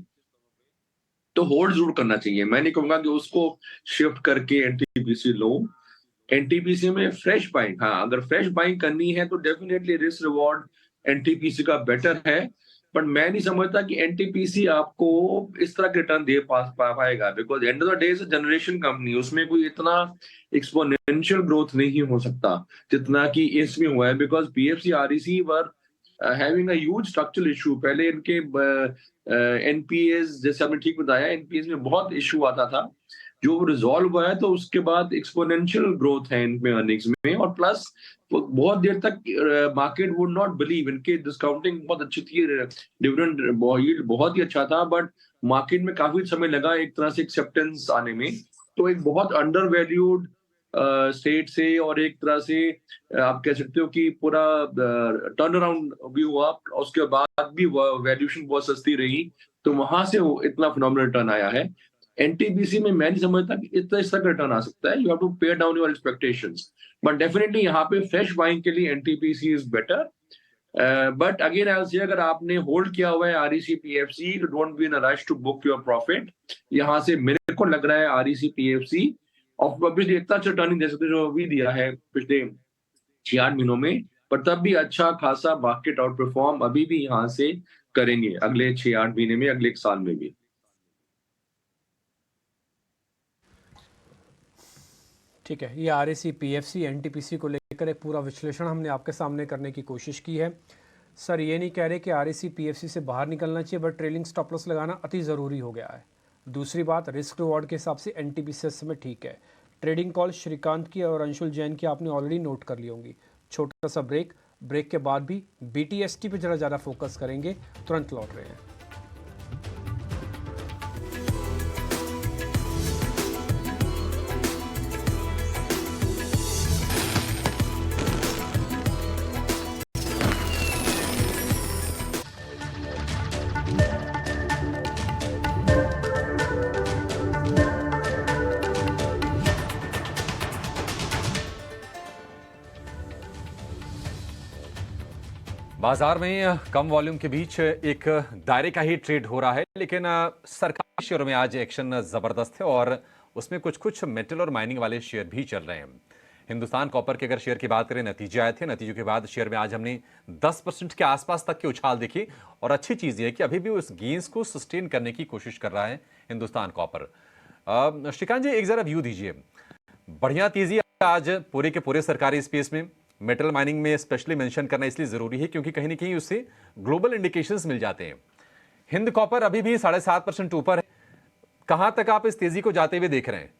[SPEAKER 6] तो होल्ड जरूर करना चाहिए। मैं नहीं कहूंगा कि उसको शिफ्ट करके एनटीपीसी लो। एनटीपीसी में फ्रेश बाइंग, हाँ अगर फ्रेश बाइंग करनी है तो डेफिनेटली रिस्क रिवॉर्ड एनटीपीसी का बेटर है, बट मैं नहीं समझता कि एनटीपीसी आपको इस तरह के रिटर्न दे पाएगा, because end of the day is a generation company, उसमें कोई इतना एक्सपोनेंशियल ग्रोथ नहीं हो सकता जितना कि इसमें हुआ है, because PFC REC were having a huge structural issue. पहले इनके एनपीएस, जैसे आपने ठीक बताया, एनपीएस में बहुत इशू आता था, जो रिजॉल्व हुआ है, तो उसके बाद एक्सपोनेंशियल ग्रोथ है इनमें अर्निंग्स में, और प्लस बहुत देर तक मार्केट वुड नॉट बिलीव, इनके डिस्काउंटिंग बहुत अच्छी थी, डिविडेंड यील्ड बहुत ही अच्छा था, बट मार्केट में काफी समय लगा एक तरह से एक्सेप्टेंस आने में। तो एक बहुत अंडर वैल्यूड स्टेट से, और एक तरह से आप कह सकते हो कि पूरा टर्न अराउंड भी हुआ, उसके बाद भी वैल्यूएशन बहुत सस्ती रही, तो वहां से इतना फिनोमिनल रिटर्न आया है। एनटीपीसी में मैं नहीं समझता कि इस तरह का रिटर्न आ सकता है। You have to pay down your expectations, but definitely यहाँ पे फ्रेश बाइंग के लिए NTPC is better. But again I will say, अगर आपने होल्ड किया हुआ है REC PFC, don't be in a rush to book your profit. यहाँ से मेरे को लग रहा है आरईसी पीएफसी ऑब्वियसली इतना अच्छा रिटर्न दे सकते जो अभी दिया है पिछले 6-8 महीनों में, पर तब भी अच्छा खासा मार्केट आउट परफॉर्म अभी भी यहाँ से करेंगे अगले 6-8 महीने में, अगले 1 साल में भी।
[SPEAKER 1] ठीक है, ये आरईसी, पीएफसी, एनटीपीसी को लेकर एक पूरा विश्लेषण हमने आपके सामने करने की कोशिश की है। सर ये नहीं कह रहे कि आरईसी, पीएफसी से बाहर निकलना चाहिए, बट ट्रेलिंग स्टॉप लॉस लगाना अति ज़रूरी हो गया है। दूसरी बात, रिस्क रिवॉर्ड के हिसाब से एनटीपीसी इस समय ठीक है। ट्रेडिंग कॉल श्रीकांत की और अंशुल जैन की आपने ऑलरेडी नोट कर ली होंगी। छोटा सा ब्रेक के बाद भी बीटीएसटी पे जरा ज़्यादा फोकस करेंगे। तुरंत लौट रहे हैं।
[SPEAKER 2] बाजार में कम वॉल्यूम के बीच एक दायरे का ही ट्रेड हो रहा है, लेकिन सरकारी शेयरों में आज एक्शन जबरदस्त है और उसमें कुछ मेटल और माइनिंग वाले शेयर भी चल रहे हैं। हिंदुस्तान कॉपर के अगर शेयर की बात करें, नतीजे आए थे, नतीजों के बाद शेयर में आज हमने 10% के आसपास तक के उछाल देखे, और अच्छी चीज ये है कि अभी भी उस गेंस को सस्टेन करने की कोशिश कर रहा है हिंदुस्तान कॉपर। श्रीकांत जी, एक जरा व्यू दीजिए। बढ़िया तेजी आज पूरे के पूरे सरकारी स्पेस में मेटल माइनिंग में स्पेशली मेंशन करना इसलिए जरूरी है क्योंकि कहीं ना कहीं उससे ग्लोबल इंडिकेशंस मिल जाते हैं। हिंद कॉपर अभी भी 7.5% ऊपर है। कहां तक आप इस तेजी को जाते हुए देख रहे हैं?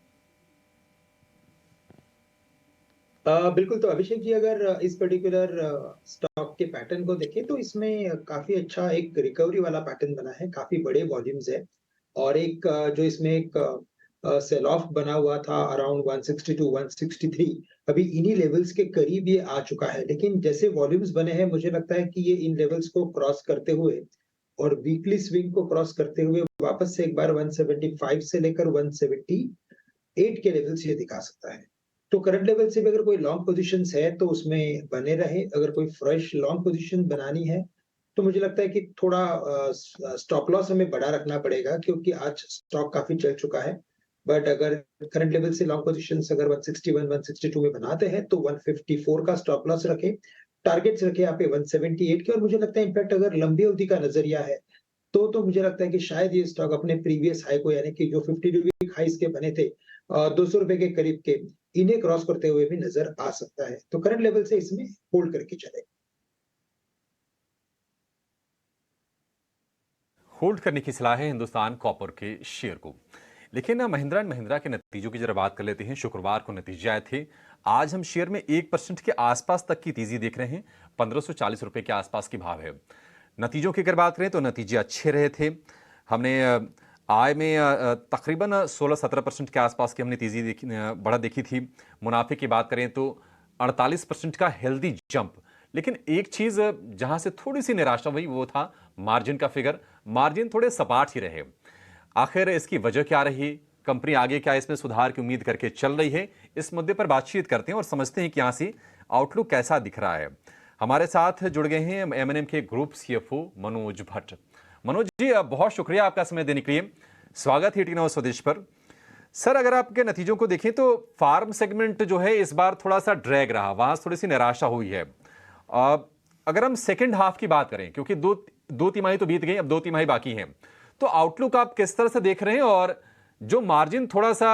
[SPEAKER 4] बिल्कुल, तो अभिषेक जी अगर इस पर्टिकुलर स्टॉक के पैटर्न को देखें तो इसमें काफी अच्छा एक रिकवरी वाला पैटर्न बना है, काफी बड़े वॉल्यूम्स है और एक जो इसमें एक सेल ऑफ बना हुआ था अराउंड 162 163, अभी इन्हीं लेवल्स के करीब ये आ चुका है। लेकिन जैसे वॉल्यूम्स बने हैं मुझे लगता है कि ये इन लेवल्स को क्रॉस करते हुए और वीकली स्विंग को क्रॉस करते हुए वापस से एक बार 175 से लेकर 178 के लेवल्स ये दिखा सकता है। तो करंट लेवल से भी अगर कोई लॉन्ग पोजीशंस है तो उसमें बने रहे। अगर कोई फ्रेश लॉन्ग पोजीशन बनानी है तो मुझे लगता है कि थोड़ा स्टॉप लॉस हमें बड़ा रखना पड़ेगा क्योंकि आज स्टॉक काफी चल चुका है। बट अगर करंट लेवल से लॉन्ग पोजीशंस अगर 161 162 में बनाते हैं तो 154 का स्टॉप लॉस रखे, टारगेट्स रखे यहाँ पे 178 के। और मुझे लगता है इनफैक्ट अगर लंबी अवधि का नजरिया है तो मुझे लगता है कि शायद ये स्टॉक अपने प्रीवियस हाई को यानी कि जो 50 वीक हाइस के बने थे 200 रुपए के करीब के, इन्हें क्रॉस करते हुए भी नजर आ सकता है। तो करंट लेवल से इसमें होल्ड करके चले।
[SPEAKER 2] होल्ड करने की सलाह है हिंदुस्तान कॉपर के शेयर को। लेकिन महिंद्रा एंड महिंद्रा के नतीजों की जरा बात कर लेते हैं। शुक्रवार को नतीजे आए थे। आज हम शेयर में 1% के आसपास तक की तेजी देख रहे हैं। 1540 रुपए के आसपास की भाव है। नतीजों की अगर बात करें तो नतीजे अच्छे रहे थे। हमने आय में तकरीबन 16-17% के आसपास की हमने तेजी बढ़त देखी थी। मुनाफे की बात करें तो 48% का हेल्दी जंप। लेकिन एक चीज जहां से थोड़ी सी निराशा हुई वो था मार्जिन का फिगर। मार्जिन थोड़े सपाट ही रहे। आखिर इसकी वजह क्या रही? कंपनी आगे क्या इसमें सुधार की उम्मीद करके चल रही है? इस मुद्दे पर बातचीत करते हैं और समझते हैं कि यहां से आउटलुक कैसा दिख रहा है। हमारे साथ जुड़ गए हैं M&M के ग्रुप CFO मनोज भट्ट। मनोज जी, बहुत शुक्रिया आपका समय देने के लिए। स्वागत है टी9 स्वदेश पर। सर, अगर आपके नतीजों को देखें तो फार्म सेगमेंट जो है इस बार थोड़ा सा ड्रैग रहा, वहां थोड़ी सी निराशा हुई है। अगर हम सेकेंड हाफ की बात करें, क्योंकि दो तिमाही तो बीत गई, अब 2 तिमाही बाकी हैं, तो आउटलुक आप किस तरह से देख रहे हैं? और जो मार्जिन थोड़ा सा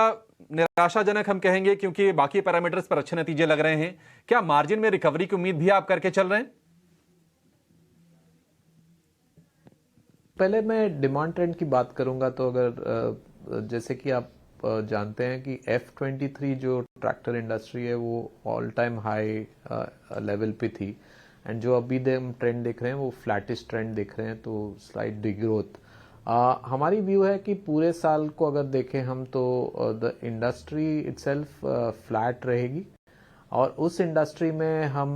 [SPEAKER 2] निराशाजनक हम कहेंगे क्योंकि बाकी पैरामीटर्स पर अच्छे नतीजे लग रहे हैं, क्या मार्जिन में रिकवरी की उम्मीद भी आप करके चल रहे हैं?
[SPEAKER 8] पहले मैं डिमांड ट्रेंड की बात करूंगा तो अगर जैसे कि आप जानते हैं कि F23 जो ट्रैक्टर इंडस्ट्री है वो ऑल टाइम हाई लेवल पे थी एंड जो अभी हम ट्रेंड देख रहे हैं वो फ्लैटिश ट्रेंड देख रहे हैं, तो स्लाइट डिग्रोथ। हमारी व्यू है कि पूरे साल को अगर देखें हम तो द इंडस्ट्री इटसेल्फ फ्लैट रहेगी और उस इंडस्ट्री में हम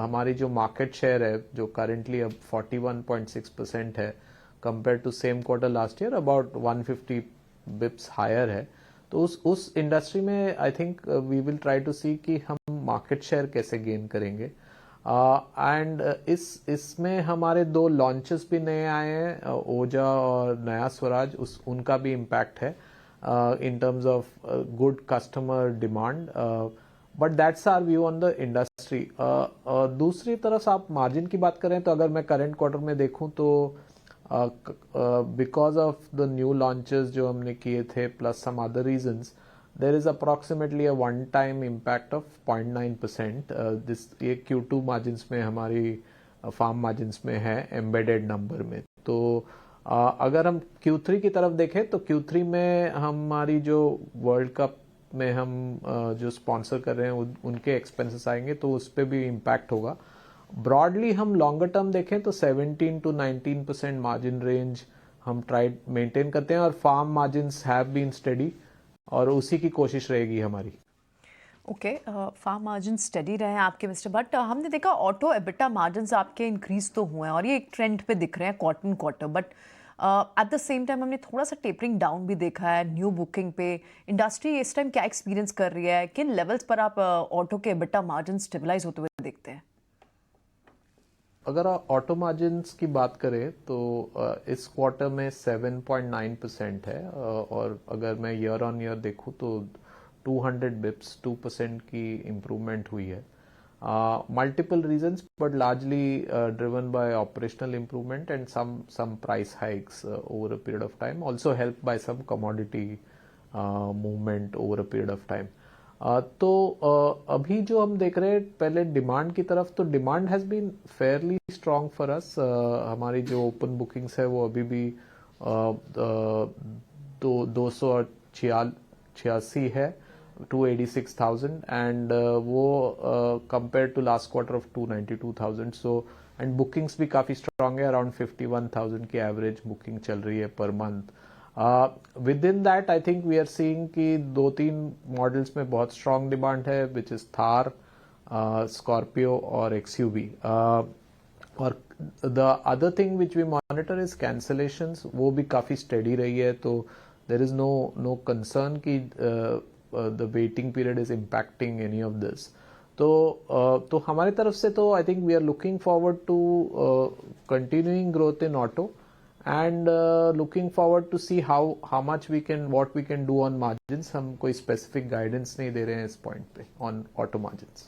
[SPEAKER 8] हमारी जो मार्केट शेयर है जो करेंटली अब 41.6% है compare to same quarter last year, about 150 bips higher है। तो उस इंडस्ट्री में I think we will try to see कि हम मार्केट शेयर कैसे गेन करेंगे। एंड इसमें हमारे 2 लॉन्चेस भी नए आए हैं, ओजा और नया स्वराज, उनका भी इम्पैक्ट है in terms of good customer demand, but that's our view on the industry. दूसरी तरफ आप मार्जिन की बात करें तो अगर मैं करंट क्वार्टर में देखूं तो because of the new launches जो हमने किए थे plus some other reasons, there is approximately a one time impact of 0.9%. this ये Q2 margins में हमारी farm margins में है embedded number में। तो अगर हम Q3 की तरफ देखें तो Q3 में हमारी जो वर्ल्ड कप में हम जो स्पॉन्सर कर रहे हैं उनके एक्सपेंसेस आएंगे तो उस पर भी इम्पैक्ट होगा। ब्रॉडली हम लॉन्गर टर्म देखें तो 17 to 19% मार्जिन रेंज हम ट्राई मेंटेन करते हैं और farm margins have been steady और उसी की कोशिश रहेगी हमारी।
[SPEAKER 3] ओके, फार्म मार्जिन स्टडी रहे हैं आपके मिस्टर भट्ट। हमने देखा ऑटो एबिटा मार्जिन्स आपके इंक्रीज तो हुए हैं और ये एक ट्रेंड पे दिख रहे हैं quarter, but at the same time हमने थोड़ा सा टेपरिंग डाउन भी देखा है न्यू बुकिंग पे। इंडस्ट्री इस टाइम क्या एक्सपीरियंस कर रही है? किन लेवल्स पर आप ऑटो के एबिटा मार्जिन स्टेबलाइज होते हुए देखते हैं?
[SPEAKER 8] अगर आप ऑटो मार्जिन्स की बात करें तो इस क्वार्टर में 7.9% है और अगर मैं ईयर ऑन ईयर देखूं तो 200 बिप्स 2% की इम्प्रूवमेंट हुई है। Multiple reasons, but largely driven by operational improvement and some price hikes over a period of time, also helped by some commodity movement over a period of time. तो अभी जो हम देख रहे हैं पहले डिमांड की तरफ, तो demand has been fairly strong for us. हमारी जो ओपन बुकिंग्स है वो अभी भी 286 है, 286,000, एंड वो compare to last quarter of 292,000। So and bookings भी काफ़ी स्ट्रांग है, अराउंड 51,000 की एवरेज बुकिंग चल रही है पर month. With in that I think we are seeing कि 2-3 मॉडल्स में बहुत स्ट्रांग डिमांड है, विच इज़ थार, स्कॉर्पियो और एक्सयूवी। और the other thing which we monitor is cancellations, वो भी काफ़ी स्टेडी रही है, तो देर इज़ नो कंसर्न कि the waiting period is impacting any of this. तो हमारी तरफ से तो I think we are looking forward to continuing growth in auto, and looking forward to see how much what we can do on margins. हम कोई specific guidance नहीं दे रहे हैं इस point पे on auto margins.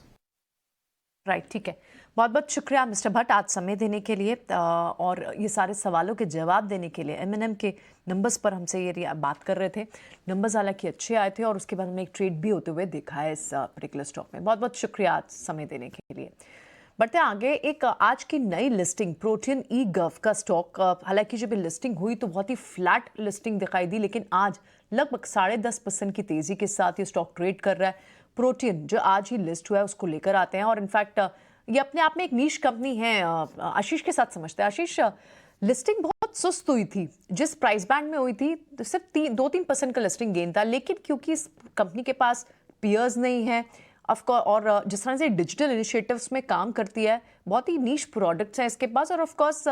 [SPEAKER 3] राइट, ठीक है। बहुत बहुत शुक्रिया मिस्टर भट्ट आज समय देने के लिए और ये सारे सवालों के जवाब देने के लिए। M&M के नंबर्स पर हमसे ये बात कर रहे थे। नंबर्स हालांकि अच्छे आए थे और उसके बाद हमें एक ट्रेड भी होते हुए देखा है इस पर्टिकुलर स्टॉक में। बहुत बहुत शुक्रिया आज समय देने के लिए। बढ़ते आगे, एक आज की नई लिस्टिंग प्रोटियन ई गव का स्टॉक, हालांकि जब लिस्टिंग हुई तो बहुत ही फ्लैट लिस्टिंग दिखाई दी, लेकिन आज लगभग 10.5% की तेजी के साथ ये स्टॉक ट्रेड कर रहा है। प्रोटियन जो आज ही लिस्ट हुआ है उसको लेकर आते हैं, और इनफैक्ट ये अपने आप में एक नीश कंपनी है। आशीष के साथ समझते हैं। आशीष, लिस्टिंग बहुत सुस्त हुई थी, जिस प्राइस बैंड में हुई थी तो सिर्फ 2-3% का लिस्टिंग गेन था, लेकिन क्योंकि इस कंपनी के पास पियर्स नहीं है ऑफकोर्स, और जिस तरह से डिजिटल इनिशिएटिव्स में काम करती है, बहुत ही नीश प्रोडक्ट्स हैं इसके पास, और ऑफकोर्स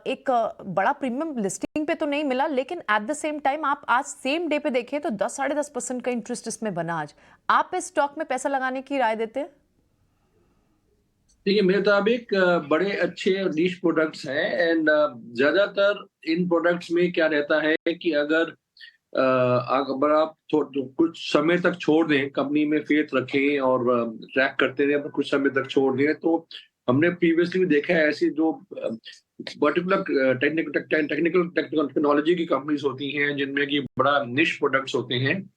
[SPEAKER 3] एक बड़ा प्रीमियम लिस्टिंग पे तो नहीं मिला, लेकिन एट द सेम टाइम आप आज सेम डे पे देखें तो 10-10.5% का इंटरेस्ट इसमें बना। आज आप इस स्टॉक में पैसा लगाने की राय देते हैं?
[SPEAKER 6] देखिए, मेरे मुताबिक बड़े अच्छे नीश प्रोडक्ट्स हैं, एंड ज्यादातर इन प्रोडक्ट्स में क्या रहता है कि अगर आप कुछ समय तक छोड़ दें, कंपनी में फेथ रखें और ट्रैक करते रहें, कुछ समय तक छोड़ दें, तो हमने प्रीवियसली भी देखा है ऐसी जो पर्टिकुलर टेक्निकल टेक्नोलॉजी की कंपनीज होती हैं जिनमें कि बड़ा निश प्रोडक्ट्स होते हैं,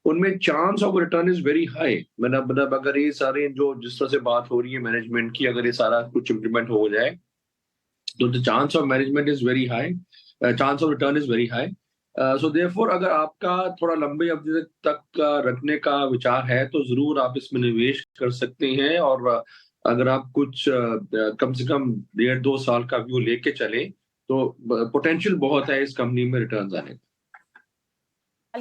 [SPEAKER 6] उनमें chance of return is very high. मतलब अगर ये सारे जो जिस तरह से बात हो रही है मैनेजमेंट की, अगर ये सारा कुछ इम्प्लीमेंट हो जाए तो the chance of management is very high, chance of return is very high. So therefore अगर आपका थोड़ा लंबी अवधि तक रखने का विचार है तो जरूर आप इसमें निवेश कर सकते हैं, और अगर आप कुछ कम से कम 1.5-2 साल का व्यू लेके चले तो पोटेंशियल बहुत है इस कंपनी में रिटर्न्स आने का।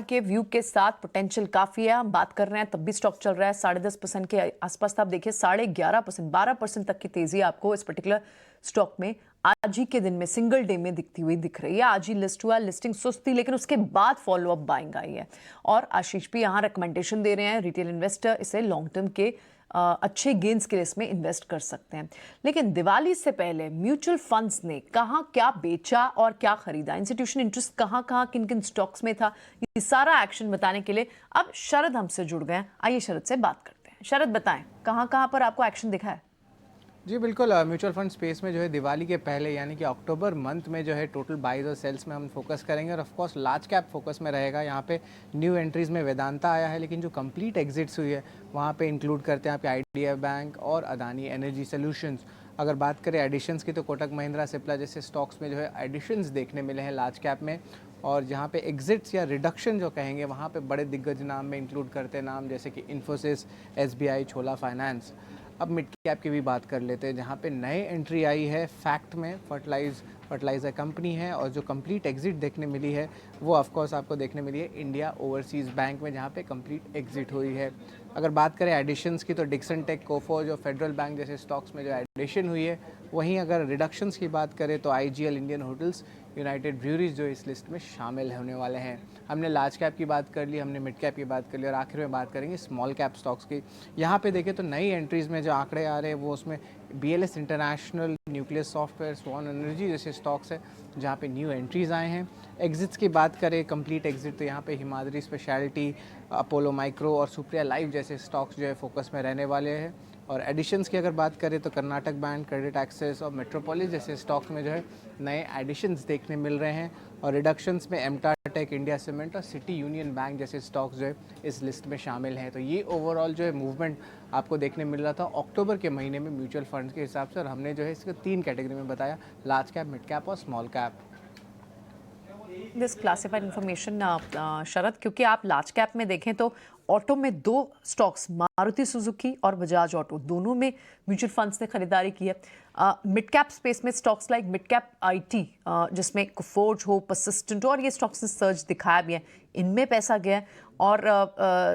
[SPEAKER 3] के व्यू के साथ पोटेंशियल काफी है। हम बात कर रहे हैं तब भी स्टॉक चल रहा है 10.5% के आसपास। आप देखिए 11.5%, 12% तक की तेजी आपको इस पर्टिकुलर स्टॉक में आज ही के दिन में सिंगल डे में दिखती हुई दिख रही है। आज ही लिस्ट हुआ, लिस्टिंग सुस्त थी, लेकिन उसके बाद फॉलो अप बाइंग आई है, और आशीष भी यहाँ रिकमेंडेशन दे रहे हैं रिटेल इन्वेस्टर इसे लॉन्ग टर्म के अच्छे गेन्स के लिए इसमें इन्वेस्ट कर सकते हैं। लेकिन दिवाली से पहले म्यूचुअल फंड्स ने कहाँ क्या बेचा और क्या खरीदा, इंस्टीट्यूशन इंटरेस्ट कहाँ कहाँ किन किन स्टॉक्स में था, ये सारा एक्शन बताने के लिए अब शरद हमसे जुड़ गए हैं। आइए शरद से बात करते हैं। शरद, बताएं कहाँ कहाँ पर आपको एक्शन दिखा है?
[SPEAKER 9] जी बिल्कुल, म्यूचुअल फंड स्पेस में जो है दिवाली के पहले यानी कि अक्टूबर मंथ में जो है टोटल बाइज और सेल्स में हम फोकस करेंगे, और of course large cap focus में रहेगा। यहाँ पे न्यू एंट्रीज में वेदांता आया है, लेकिन जो कंप्लीट एग्जिट्स हुई है वहाँ पे इंक्लूड करते हैं आपके आईडीएफ बैंक और अदानी एनर्जी सॉल्यूशंस। अगर बात करें एडिशंस की तो कोटक महिंद्रा, सिप्ला जैसे स्टॉक्स में जो है एडिशंस देखने मिले हैं लार्ज कैप में, और जहाँ पे एग्जिट्स या रिडक्शन जो कहेंगे वहाँ पे बड़े दिग्गज नाम में इंक्लूड करते हैं नाम जैसे कि इन्फोसिस, एसबीआई, छोला फाइनेंस। अब मिड कैप की भी बात कर लेते हैं, जहाँ पे नए एंट्री आई है फैक्ट में, फर्टिलाइज़र कंपनी है, और जो कंप्लीट एग्जिट देखने मिली है वो ऑफकोर्स आपको देखने मिली है इंडिया ओवरसीज़ बैंक में, जहाँ पे कंप्लीट एग्जिट हुई है। अगर बात करें एडिशंस की तो डिक्सन टेक, कोफोर्ज और फेडरल बैंक जैसे स्टॉक्स में जो एडिशन हुई है। वहीं अगर रिडक्शंस की बात करें तो IGL, Indian hotels, United breweries जो इस लिस्ट में शामिल होने वाले हैं। हमने लार्ज कैप की बात कर ली, हमने मिड कैप की बात कर ली, और आखिर में बात करेंगे स्मॉल कैप स्टॉक्स की। यहाँ पे देखें तो नई एंट्रीज़ में जो आंकड़े आ रहे हैं वो उसमें BLS इंटरनेशनल, न्यूक्लियस सॉफ्टवेयर, स्वान एनर्जी जैसे स्टॉक्स है जहाँ पे न्यू एंट्रीज़ आए हैं। एग्जिट्स की बात करें कंप्लीट एग्जिट तो यहाँ पे हिमाद्री स्पेशलिटी, अपोलो माइक्रो और सुप्रिया लाइफ जैसे स्टॉक्स जो है फोकस में रहने वाले हैं। और एडिशंस की अगर बात करें तो कर्नाटक बैंक, क्रेडिट एक्सेस और मेट्रोपोलिस जैसे स्टॉक्स में जो है नए एडिशंस देखने मिल रहे हैं। और रिडक्शंस में एमटा अल्ट्राटेक, इंडिया सीमेंट और सिटी यूनियन बैंक जैसे स्टॉक्स जो है इस लिस्ट में शामिल हैं। तो ये ओवरऑल जो है मूवमेंट आपको देखने मिल रहा था अक्टूबर के महीने में म्यूचुअल फंड्स के हिसाब से, और हमने जो है इसको 3 कैटेगरी में बताया, लार्ज कैप, मिड कैप और small cap.
[SPEAKER 3] This classified information Sharad, क्योंकि आप लार्ज कैप में देखें तो ऑटो में 2 स्टॉक्स, मारुति सुजुकी और बजाज ऑटो, दोनों में म्यूचुअल फंड्स ने खरीदारी की है। मिड कैप स्पेस में stocks like mid cap IT, जिसमें कोफोर्ज हो, परसिस्टेंट हो, और ये स्टॉक्स ने सर्च दिखाया भी है, इनमें पैसा गया है। और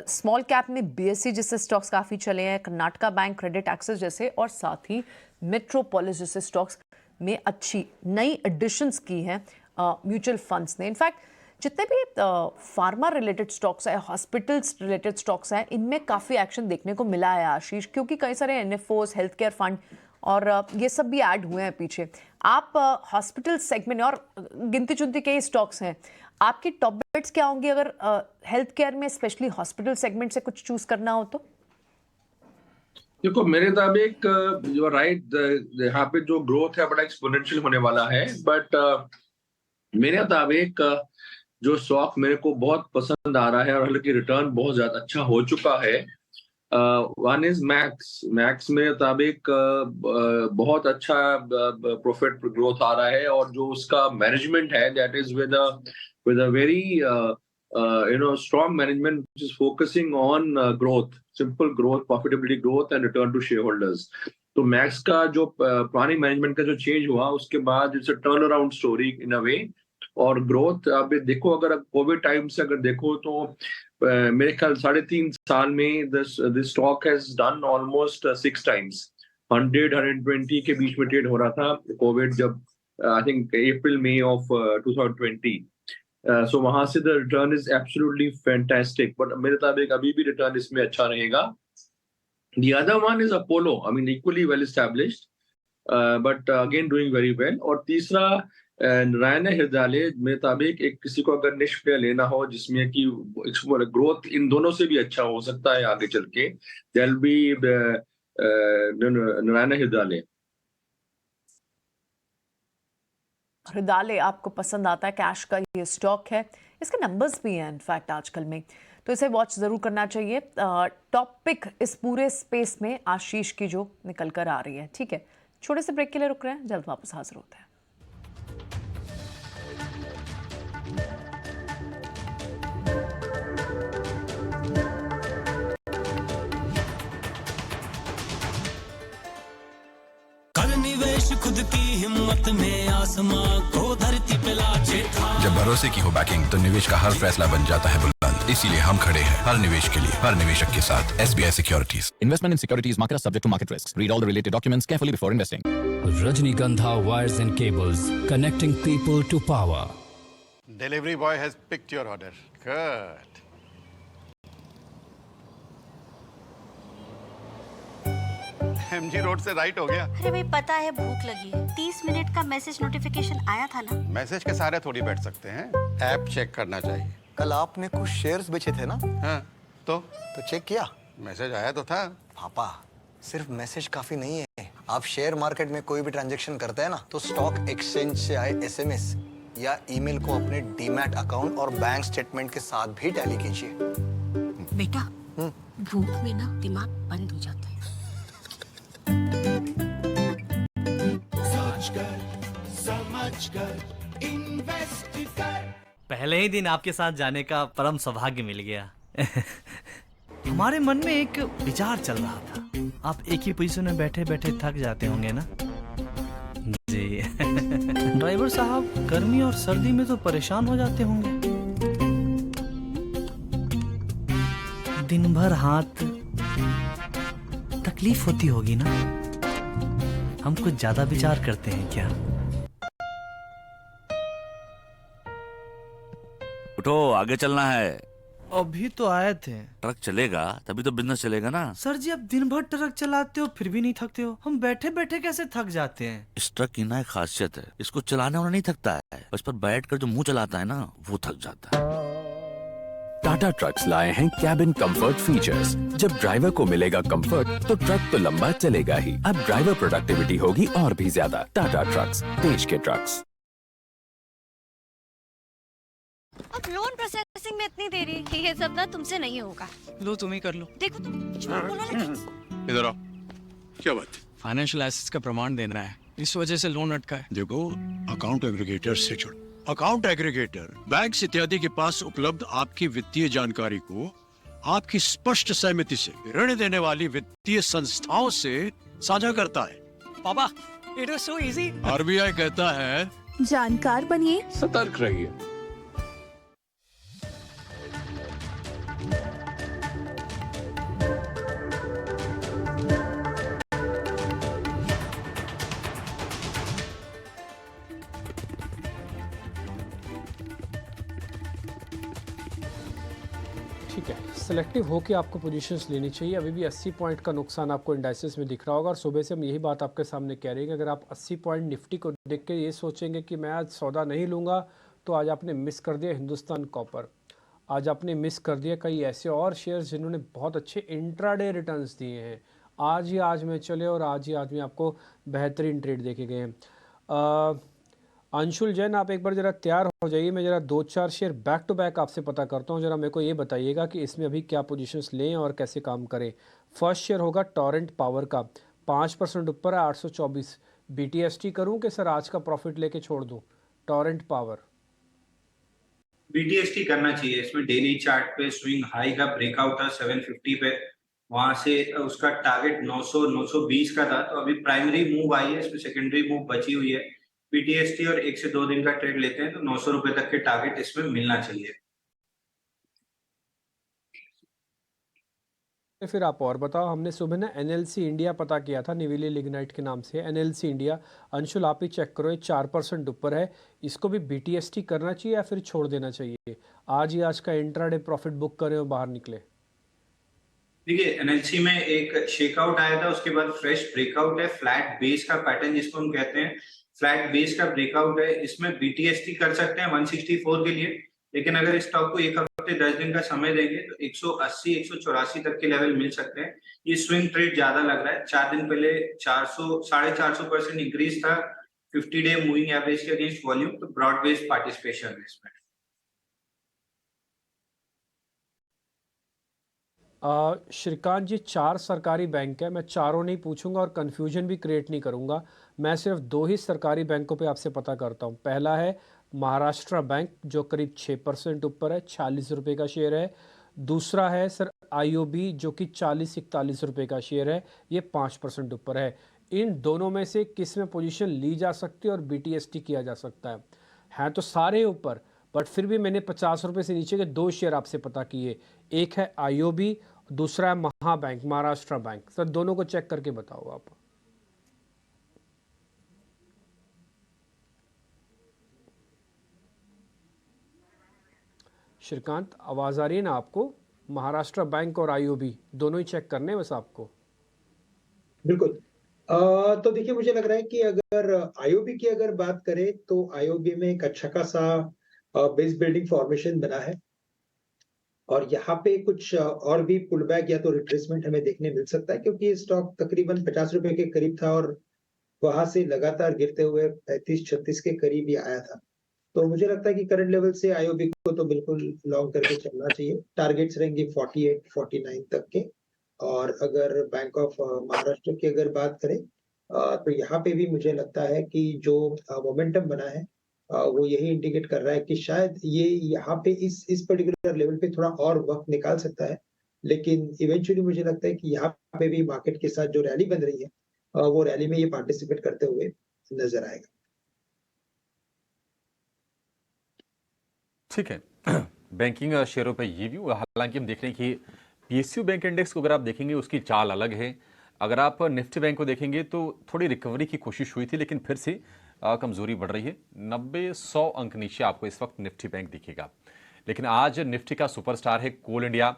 [SPEAKER 3] स्मॉल कैप में बीएससी जैसे स्टॉक्स काफ़ी चले हैं, कर्नाटका बैंक, क्रेडिट एक्सेस जैसे, और साथ ही मेट्रोपोलिस जैसे स्टॉक्स में अच्छी नई एडिशंस की हैं म्यूचुअल फंड्स ने। इनफैक्ट जितने भी फार्मा रिलेटेड स्टॉक्स है, हॉस्पिटल्स रिलेटेड स्टॉक्स हैं, इनमें काफ़ी एक्शन देखने को मिला है आशीष, क्योंकि कई सारे एनएफओस, हेल्थ केयर फंड और ये सब भी ऐड हुए हैं पीछे। आप हॉस्पिटल सेगमेंट और गिनती चुनती कई स्टॉक्स हैं, आपकी टॉप बेट्स क्या होंगी अगर हेल्थ केयर में स्पेशली हॉस्पिटल सेगमेंट से कुछ चूज करना हो तो?
[SPEAKER 6] देखो मेरे मुताबिक यू आर राइट, यहाँ पे जो ग्रोथ है बड़ा एक्सपोनेंशियल होने वाला है, बट मेरे मुताबिक जो स्टॉक मेरे को बहुत पसंद आ रहा है और हालांकि रिटर्न बहुत ज्यादा अच्छा हो चुका है, वन इज मैक्स मेरे मुताबिक बहुत अच्छा प्रॉफिट ग्रोथ आ रहा है, और जो उसका मैनेजमेंट है that is with a very strong management which is focusing on growth, simple growth, profitability growth and return to shareholders. तो मैक्स का जो पुरानी मैनेजमेंट का जो चेंज हुआ उसके बाद it's a turn around story in a way, और ग्रोथ अब देखो, अगर कोविड टाइम से अगर देखो तो मेरे ख्याल 3.5 साल में this stock has done almost 6 times, 100-120 के बीच में ट्रेड हो रहा था कोविड जब I think April May of 2020। सो वहां से the return is absolutely fantastic, but मेरे मुताबिक अभी भी रिटर्न इसमें अच्छा रहेगा। The other one is Apollo, I mean equally well established, but again doing very well. और तीसरा नारायण हृदयालय, मेरे मुताबिक एक किसी को अगर निश प्लेयर लेना हो जिसमें कि ग्रोथ इन दोनों से भी अच्छा हो सकता है आगे चल के, there'll be नारायण हृदयालय।
[SPEAKER 3] हृदयालय आपको पसंद आता है, कैश का ये स्टॉक है, इसके नंबर्स भी हैं इनफैक्ट आजकल में, तो इसे वॉच जरूर करना चाहिए। टॉप पिक इस पूरे स्पेस में आशीष की जो निकल कर आ रही है। ठीक है, छोटे से ब्रेक के लिए रुक रहे हैं, जल्द वापस हाजिर होते हैं।
[SPEAKER 10] खुद की हिम्मत में आसमां को धरती पे लाचे था।
[SPEAKER 11] जब भरोसे की हो बैकिंग तो निवेश का हर फैसला बन जाता है बुलंद, इसीलिए हम खड़े हैं हर निवेश के लिए, हर निवेशक के साथ। SBI Securities.
[SPEAKER 12] Investment in securities market are subject to market risks. Read all the related documents carefully before investing.
[SPEAKER 10] Rajnigandha Wires and Cables, connecting people to power.
[SPEAKER 13] Delivery boy has picked your order. Good. MG road से right हो गया।
[SPEAKER 14] अरे भाई पता है भूख लगी है, 30 मिनट का मैसेज नोटिफिकेशन आया था ना।
[SPEAKER 13] मैसेज के सारे थोड़ी बैठ सकते हैं, ऐप चेक करना चाहिए।
[SPEAKER 15] कल आपने कुछ शेयर्स बेचे थे ना?
[SPEAKER 13] हाँ, तो
[SPEAKER 15] चेक किया?
[SPEAKER 13] मैसेज आया तो था।
[SPEAKER 15] पापा सिर्फ मैसेज काफी नहीं है, आप शेयर मार्केट में कोई भी ट्रांजैक्शन करते हैं ना तो स्टॉक एक्सचेंज से आए SMS या ईमेल को अपने डीमैट अकाउंट और बैंक स्टेटमेंट के साथ भी टैली कीजिए।
[SPEAKER 14] बेटा भूख में ना दिमाग बंद हो जाता है।
[SPEAKER 16] पहले ही दिन आपके साथ जाने का परम सौभाग्य मिल गया। हमारे मन में एक विचार चल रहा था, आप एक ही पोजीशन में बैठे बैठे थक जाते होंगे ना जी। ड्राइवर साहब गर्मी और सर्दी में तो परेशान हो जाते होंगे, दिन भर हाथ तकलीफ होती होगी ना। हम कुछ ज्यादा विचार करते हैं क्या?
[SPEAKER 17] उठो, आगे चलना है।
[SPEAKER 16] अभी तो आए थे।
[SPEAKER 17] ट्रक चलेगा तभी तो बिजनेस चलेगा ना।
[SPEAKER 16] सर जी आप दिन भर ट्रक चलाते हो फिर भी नहीं थकते हो, हम बैठे बैठे कैसे थक जाते हैं?
[SPEAKER 17] इस ट्रक की ना एक खासियत है, इसको चलाने वाला नहीं थकता है, बस पर बैठ कर जो मुंह चलाता है ना वो थक जाता है।
[SPEAKER 18] टाटा ट्रक्स लाए हैं कैबिन कंफर्ट फीचर्स। जब ड्राइवर को मिलेगा कंफर्ट तो ट्रक तो लंबा चलेगा ही, अब ड्राइवर प्रोडक्टिविटी होगी और भी ज्यादा। टाटा ट्रक्स, देश के ट्रक्स।
[SPEAKER 14] अब लोन प्रोसेसिंग में इतनी देरी, ये सब ना तुमसे नहीं होगा।
[SPEAKER 19] लो तुम ही कर लो।
[SPEAKER 14] देखो तुम कुछ मत बोलो ना।
[SPEAKER 13] इधर आओ, क्या बात?
[SPEAKER 19] फाइनेंशियल एसेट्स का प्रमाण देना है, इस वजह से लोन अटका है।
[SPEAKER 13] देखो, अकाउंट एग्रीगेटर से जुड़ो। अकाउंट एग्रीगेटर बैंक इत्यादि के पास उपलब्ध आपकी वित्तीय जानकारी को आपकी स्पष्ट सहमति से ऋण देने वाली वित्तीय संस्थाओं से साझा करता है।
[SPEAKER 19] पापा, it was so easy.
[SPEAKER 13] RBI कहता है,
[SPEAKER 20] जानकार बनिए,
[SPEAKER 18] सतर्क रहिए।
[SPEAKER 1] ठीक है, सेलेक्टिव होके आपको पोजीशंस लेनी चाहिए। अभी भी 80 पॉइंट का नुकसान आपको इंडाइसेस में दिख रहा होगा और सुबह से हम यही बात आपके सामने कह रहे हैं कि अगर आप 80 पॉइंट निफ्टी को देख के ये सोचेंगे कि मैं आज सौदा नहीं लूँगा, तो आज आपने मिस कर दिया हिंदुस्तान कॉपर, आज आपने मिस कर दिया कई ऐसे और शेयर्स जिन्होंने बहुत अच्छे इंट्राडे रिटर्न्स दिए हैं। आज में चले और आज में आपको बेहतरीन ट्रेड देखे गए हैं। अंशुल जैन, आप एक बार ज़रा तैयार हो जाइए, मैं ज़रा 2-4 शेयर बैक टू बैक आपसे पता करता हूँ। ज़रा मेरे को ये बताइएगा कि इसमें अभी क्या पोजीशंस लें और कैसे काम करें। फर्स्ट शेयर होगा टॉरेंट पावर का, 5% ऊपर है, 824। BTST करूँ कि सर आज का प्रॉफिट लेके छोड़ दूँ? टॉरेंट पावर
[SPEAKER 5] BTST करना चाहिए। इसमें डेली चार्ट पे स्विंग हाई का ब्रेकआउट था 750 पे, वहां से उसका टारगेट 900-920 का था, तो अभी प्राइमरी मूव आई है, इसमें सेकेंडरी मूव बची हुई है। BTST और 1 से 2 दिन का ट्रेड लेते हैं तो 900 रुपए तक के टारगेट इसमें मिलना चाहिए।
[SPEAKER 1] फिर आप और बताओ, हमने सुबह ना NLC इंडिया पता किया था, निविली लिग्नाइट के नाम से NLC इंडिया। अंशुल आप ही चेक करो, ये 4% ऊपर है, इसको भी BTST करना चाहिए या फिर छोड़ देना चाहिए? आज का इंट्राडे प्रॉफिट बुक करें और बाहर निकले।
[SPEAKER 5] देखिए, NLC में एक शेकआउट आया था, उसके बाद फ्रेश ब्रेकआउट है, फ्लैट बेस का पैटर्न जिसको हम कहते हैं, फ्लैट बेस का ब्रेकआउट है। इसमें BTST कर सकते हैं 164 के लिए, लेकिन अगर इस स्टॉक को 1 हफ्ते 10 दिन का समय देंगे तो 180-184 तक के लेवल मिल सकते हैं। ये स्विंग ट्रेड ज्यादा लग रहा है। 4 दिन पहले 400-450% इंक्रीज था 50 डे मूविंग एवरेज के अगेंस्ट वॉल्यूम, तो ब्रॉड बेस्ड पार्टिसिपेशन है इसमें।
[SPEAKER 1] श्रीकांत जी, 4 सरकारी बैंक है, मैं चारों नहीं पूछूंगा और कन्फ्यूजन भी क्रिएट नहीं करूंगा, मैं सिर्फ 2 ही सरकारी बैंकों पे आपसे पता करता हूं। पहला है महाराष्ट्र बैंक जो करीब 6% ऊपर है, 46 रुपये का शेयर है। दूसरा है सर IOB जो कि 40-41 रुपये का शेयर है, ये 5% ऊपर है। इन दोनों में से किस में पोजीशन ली जा सकती है और BTST किया जा सकता है? हैं तो सारे ऊपर, बट फिर भी मैंने 50 रुपये से नीचे के 2 शेयर आपसे पता किए। एक है IOB, दूसरा है महाबैंक, महाराष्ट्र बैंक। सर दोनों को चेक करके बताओ आप। श्रीकांत, आवाज आ रही है ना आपको? महाराष्ट्र बैंक और IOB दोनों ही चेक करने हैं बस आपको।
[SPEAKER 4] बिल्कुल। तो देखिए, मुझे लग रहा है कि अगर IOB की अगर बात करें तो IOB में एक अच्छा खासा बेस बिल्डिंग फॉर्मेशन बना है और यहाँ पे कुछ और भी पुल बैक या तो रिट्रेसमेंट हमें देखने मिल सकता है, क्योंकि ये स्टॉक तकरीबन 50 रुपए के करीब था और वहां से लगातार गिरते हुए 35-36 के करीब ही आया था। तो मुझे लगता है कि करंट लेवल से IOB को तो बिल्कुल लॉन्ग करके चलना चाहिए। टारगेट्स रहेंगे 48-49 तक के। और अगर बैंक ऑफ महाराष्ट्र की अगर बात करें तो यहाँ पे भी मुझे लगता है कि जो मोमेंटम बना है वो यही इंडिकेट कर रहा है कि शायद ये यहाँ पे इस पर्टिकुलर लेवल पे थोड़ा और वक्त निकाल सकता है, लेकिन इवेंचुअली मुझे लगता है कि यहाँ पे भी मार्केट के साथ जो रैली बन रही है वो रैली में ये पार्टिसिपेट करते हुए नजर आएगा।
[SPEAKER 2] ठीक है, बैंकिंग शेयरों पे ये व्यू। हालांकि हम देख रहे हैं कि PSU बैंक इंडेक्स को अगर आप देखेंगे उसकी चाल अलग है। अगर आप निफ्टी बैंक को देखेंगे तो थोड़ी रिकवरी की कोशिश हुई थी, लेकिन फिर से कमजोरी बढ़ रही है। 90-100 अंक नीचे आपको इस वक्त निफ्टी बैंक दिखेगा। लेकिन आज निफ्टी का सुपरस्टार है कोल इंडिया।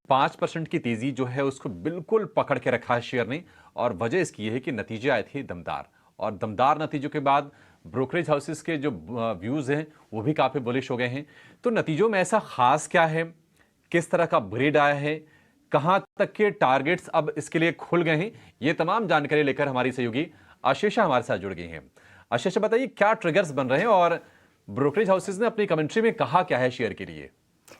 [SPEAKER 2] 5% की तेजी जो है उसको बिल्कुल पकड़ के रखा है शेयर ने, और वजह इसकी ये है कि नतीजे आए थे दमदार, और दमदार नतीजों के बाद ब्रोकरेज हाउसेस के जो व्यूज हैं वो भी काफी बुलिश हो गए हैं। तो नतीजों में ऐसा खास क्या है, किस तरह का ब्रेड आया है, कहां तक के टारगेट्स अब इसके लिए खुल गए हैं, ये तमाम जानकारी लेकर हमारी सहयोगी आशीषा हमारे साथ जुड़ गई हैं। आशीषा, बताइए क्या ट्रिगर्स बन रहे हैं और ब्रोकरेज हाउसेज ने अपनी कमेंट्री में कहा क्या है शेयर के लिए।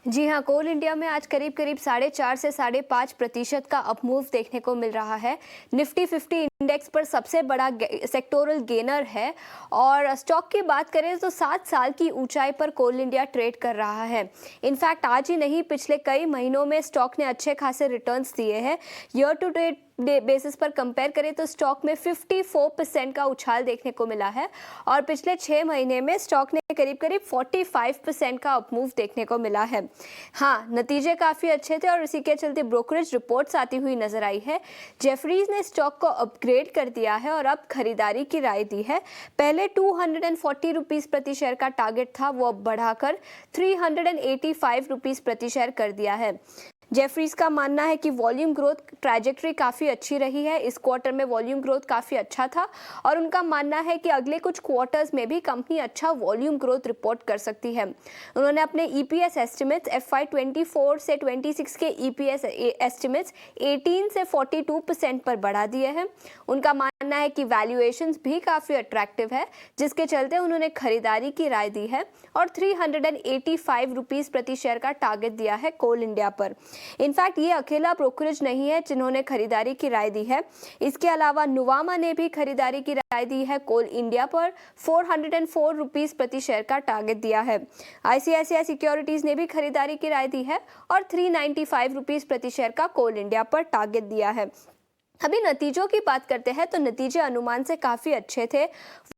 [SPEAKER 20] जी हाँ, कोल इंडिया में आज करीब 4.5 से 5.5% का अपमूव देखने को मिल रहा है। निफ्टी 50 इंडेक्स पर सबसे बड़ा सेक्टोरल गेनर है और स्टॉक की बात करें तो 7 साल की ऊंचाई पर कोल इंडिया ट्रेड कर रहा है। इनफैक्ट आज ही नहीं, पिछले कई महीनों में स्टॉक ने अच्छे खासे रिटर्न्स दिए हैं। ईयर टू डेट बेसिस पर कंपेयर करें तो स्टॉक में 54% का उछाल देखने को मिला है और पिछले 6 महीने में स्टॉक ने करीब 45% का अपमूव देखने को मिला है। हाँ, नतीजे काफ़ी अच्छे थे और इसी के चलते ब्रोकरेज रिपोर्ट्स आती हुई नजर आई है। जेफरीज ने स्टॉक को अपग्रेड कर दिया है और अब खरीदारी की राय दी है। पहले 240 रुपीज़ प्रति शेयर का टारगेट था, वो अब बढ़ाकर 385 रुपीज़ प्रति शेयर कर दिया है। जेफरीज का मानना है कि वॉल्यूम ग्रोथ ट्रैजेक्टरी काफ़ी अच्छी रही है। इस क्वार्टर में वॉल्यूम ग्रोथ काफ़ी अच्छा था और उनका मानना है कि अगले कुछ क्वार्टर्स में भी कंपनी अच्छा वॉल्यूम ग्रोथ रिपोर्ट कर सकती है। उन्होंने अपने ईपीएस एस्टिमेट्स FY 24 से 26 के ईपीएस एस्टिमेट्स 18 से 42% पर बढ़ा दिए हैं। उनका मानना है कि वैल्यूएशंस भी काफ़ी अट्रैक्टिव है, जिसके चलते उन्होंने खरीदारी की राय दी है और 385 रुपीज़ प्रति शेयर का टारगेट दिया है कोल इंडिया पर। इनफैक्ट ये अकेला ब्रोकरेज नहीं है जिन्होंने खरीदारी की राय दी है। इसके अलावा नुवामा ने भी खरीदारी की राय दी है कोल इंडिया पर 404 रुपीज़ प्रति शेयर का टारगेट दिया है। ICICI सिक्योरिटीज ने भी खरीदारी की राय दी है और 395 रुपीज़ प्रति शेयर का कोल इंडिया पर टारगेट दिया है। अभी नतीजों की बात करते हैं तो नतीजे अनुमान से काफ़ी अच्छे थे।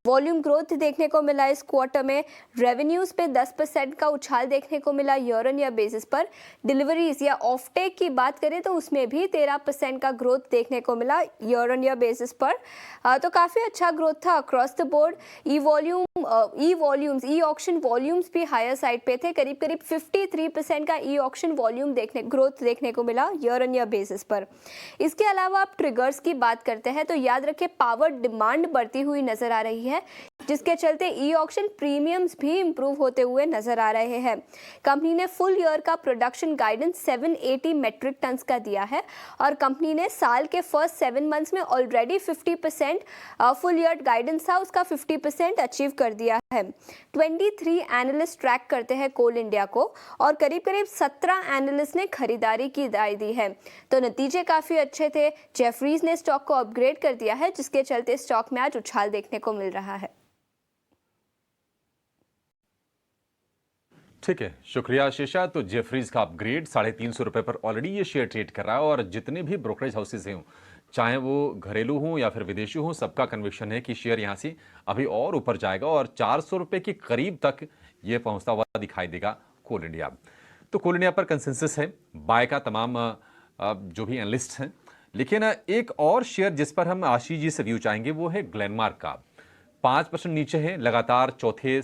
[SPEAKER 20] वॉल्यूम ग्रोथ देखने को मिला इस क्वार्टर में। रेवेन्यूज़ पे 10% का उछाल देखने को मिला ईयर ऑन ईयर बेसिस पर। डिलीवरीज या ऑफटेक की बात करें तो उसमें भी 13% का ग्रोथ देखने को मिला ईयर ऑन ईयर बेसिस पर। तो काफ़ी अच्छा ग्रोथ था across the board. E auction volumes भी हायर साइड पे थे। करीब 53% का ई ऑक्शन वॉल्यूम ग्रोथ देखने को मिला ईयर ऑन ईयर बेसिस पर। इसके अलावा आप ट्रिगर्स की बात करते हैं तो याद रखें पावर डिमांड बढ़ती हुई नजर आ रही है, जिसके चलते ई ऑक्शन प्रीमियम्स भी इंप्रूव होते हुए नजर आ रहे हैं। कंपनी ने फुल ईयर का प्रोडक्शन गाइडेंस 780 मेट्रिक टन्स का दिया है और कंपनी ने साल के फर्स्ट 7 मंथ्स में ऑलरेडी 50% फुल ईयर गाइडेंस था, उसका 50% अचीव कर दिया है। 23 एनालिस्ट ट्रैक करते हैं कोल इंडिया को और करीब 17 एनालिस्ट ने खरीदारी की राय दी है। तो नतीजे काफ़ी अच्छे थे। जेफरीज ने स्टॉक को अपग्रेड कर दिया है, जिसके चलते स्टॉक में आज उछाल देखने को मिल रहा है।
[SPEAKER 2] ठीक है, शुक्रिया आशीषा। तो जेफरीज का अपग्रेड 350 रुपए पर ऑलरेडी ये शेयर ट्रेड कर रहा है और जितने भी ब्रोकरेज हाउसेज हैं, चाहे वो घरेलू हों या फिर विदेशी हों, सबका कन्विक्शन है कि शेयर यहाँ से अभी और ऊपर जाएगा और 400 रुपए के करीब तक ये पहुँचता हुआ दिखाई देगा कोल इंडिया। तो कोल इंडिया पर कंसेंसस है बाय का तमाम जो भी एनालिस्ट हैं। लेकिन एक और शेयर जिस पर हम आशीष जी से व्यू चाहेंगे वो है ग्लेनमार्क का। 5% नीचे है, लगातार चौथे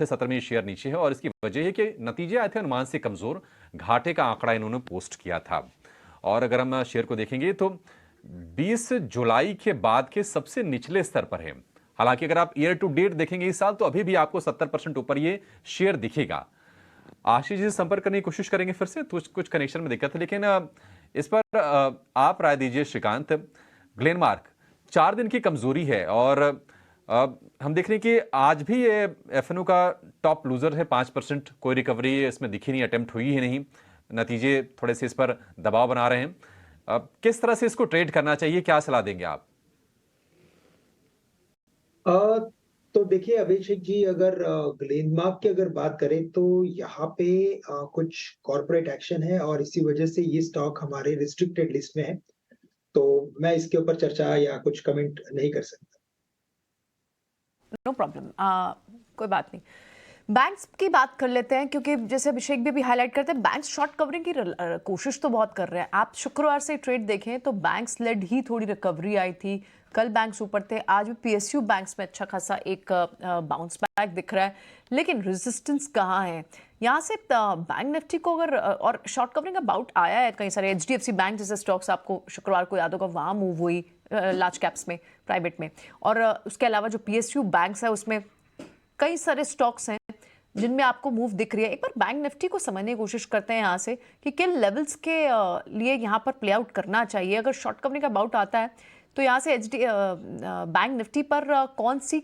[SPEAKER 2] सत्र में ये शेयर नीचे है और इसकी वजह है कि नतीजे आए थे अनुमान से कमजोर, घाटे का आंकड़ा इन्होंने पोस्ट किया था। और अगर हम शेयर को देखेंगे तो 20 जुलाई के बाद के सबसे निचले स्तर पर है। हालांकि अगर आप ईयर टू डेट देखेंगे इस साल तो अभी भी आपको 70% ऊपर ये शेयर दिखेगा। आशीष जी से संपर्क करने की कोशिश करेंगे फिर से, तो कुछ कनेक्शन में दिक्कत है, लेकिन इस पर आप राय दीजिए श्रीकांत। ग्लेनमार्क 4 दिन की कमजोरी है और हम देख रहे हैं कि आज भी ये एफएनओ का टॉप लूजर है। 5% कोई रिकवरी इसमें दिखी नहीं, अटेम्प्ट हुई ही नहीं। नतीजे थोड़े से इस पर दबाव बना रहे हैं। किस तरह से इसको ट्रेड करना चाहिए, क्या सलाह देंगे आप?
[SPEAKER 4] तो देखिए अभिषेक जी, अगर ग्लेनमार्क की अगर बात करें तो यहाँ पे कुछ कॉर्पोरेट एक्शन है और इसी वजह से ये स्टॉक हमारे रिस्ट्रिक्टेड लिस्ट में है, तो मैं इसके ऊपर चर्चा या कुछ कमेंट नहीं कर सकता।
[SPEAKER 3] नो प्रॉब्लम, कोई बात नहीं। बैंक्स की बात कर लेते हैं, क्योंकि जैसे अभिषेक भी हाईलाइट करते हैं, बैंक्स शॉर्ट कवरिंग की कोशिश तो बहुत कर रहे हैं। आप शुक्रवार से ट्रेड देखें तो बैंक्स लेड ही थोड़ी रिकवरी आई थी। कल बैंक्स ऊपर थे, आज भी PSU बैंक्स में अच्छा खासा एक बाउंस बैक दिख रहा है, लेकिन रेजिस्टेंस कहाँ है यहाँ से? बैंक निफ्टी को अगर और शॉर्ट कवरिंग का बाउट आया है कई सारे HDFC बैंक जैसे स्टॉक्स, आपको शुक्रवार को याद होगा, वहाँ मूव हुई लार्ज कैप्स में, प्राइवेट में। और उसके अलावा जो PSU बैंक्स है उसमें कई सारे स्टॉक्स हैं जिनमें आपको मूव दिख रही है। एक बार बैंक निफ्टी को समझने की कोशिश करते हैं यहाँ से कि किन लेवल्स के लिए यहाँ पर प्ले आउट करना चाहिए। अगर शॉर्ट कवरिंग का बाउट आता है तो यहाँ से बैंक निफ्टी पर कौन से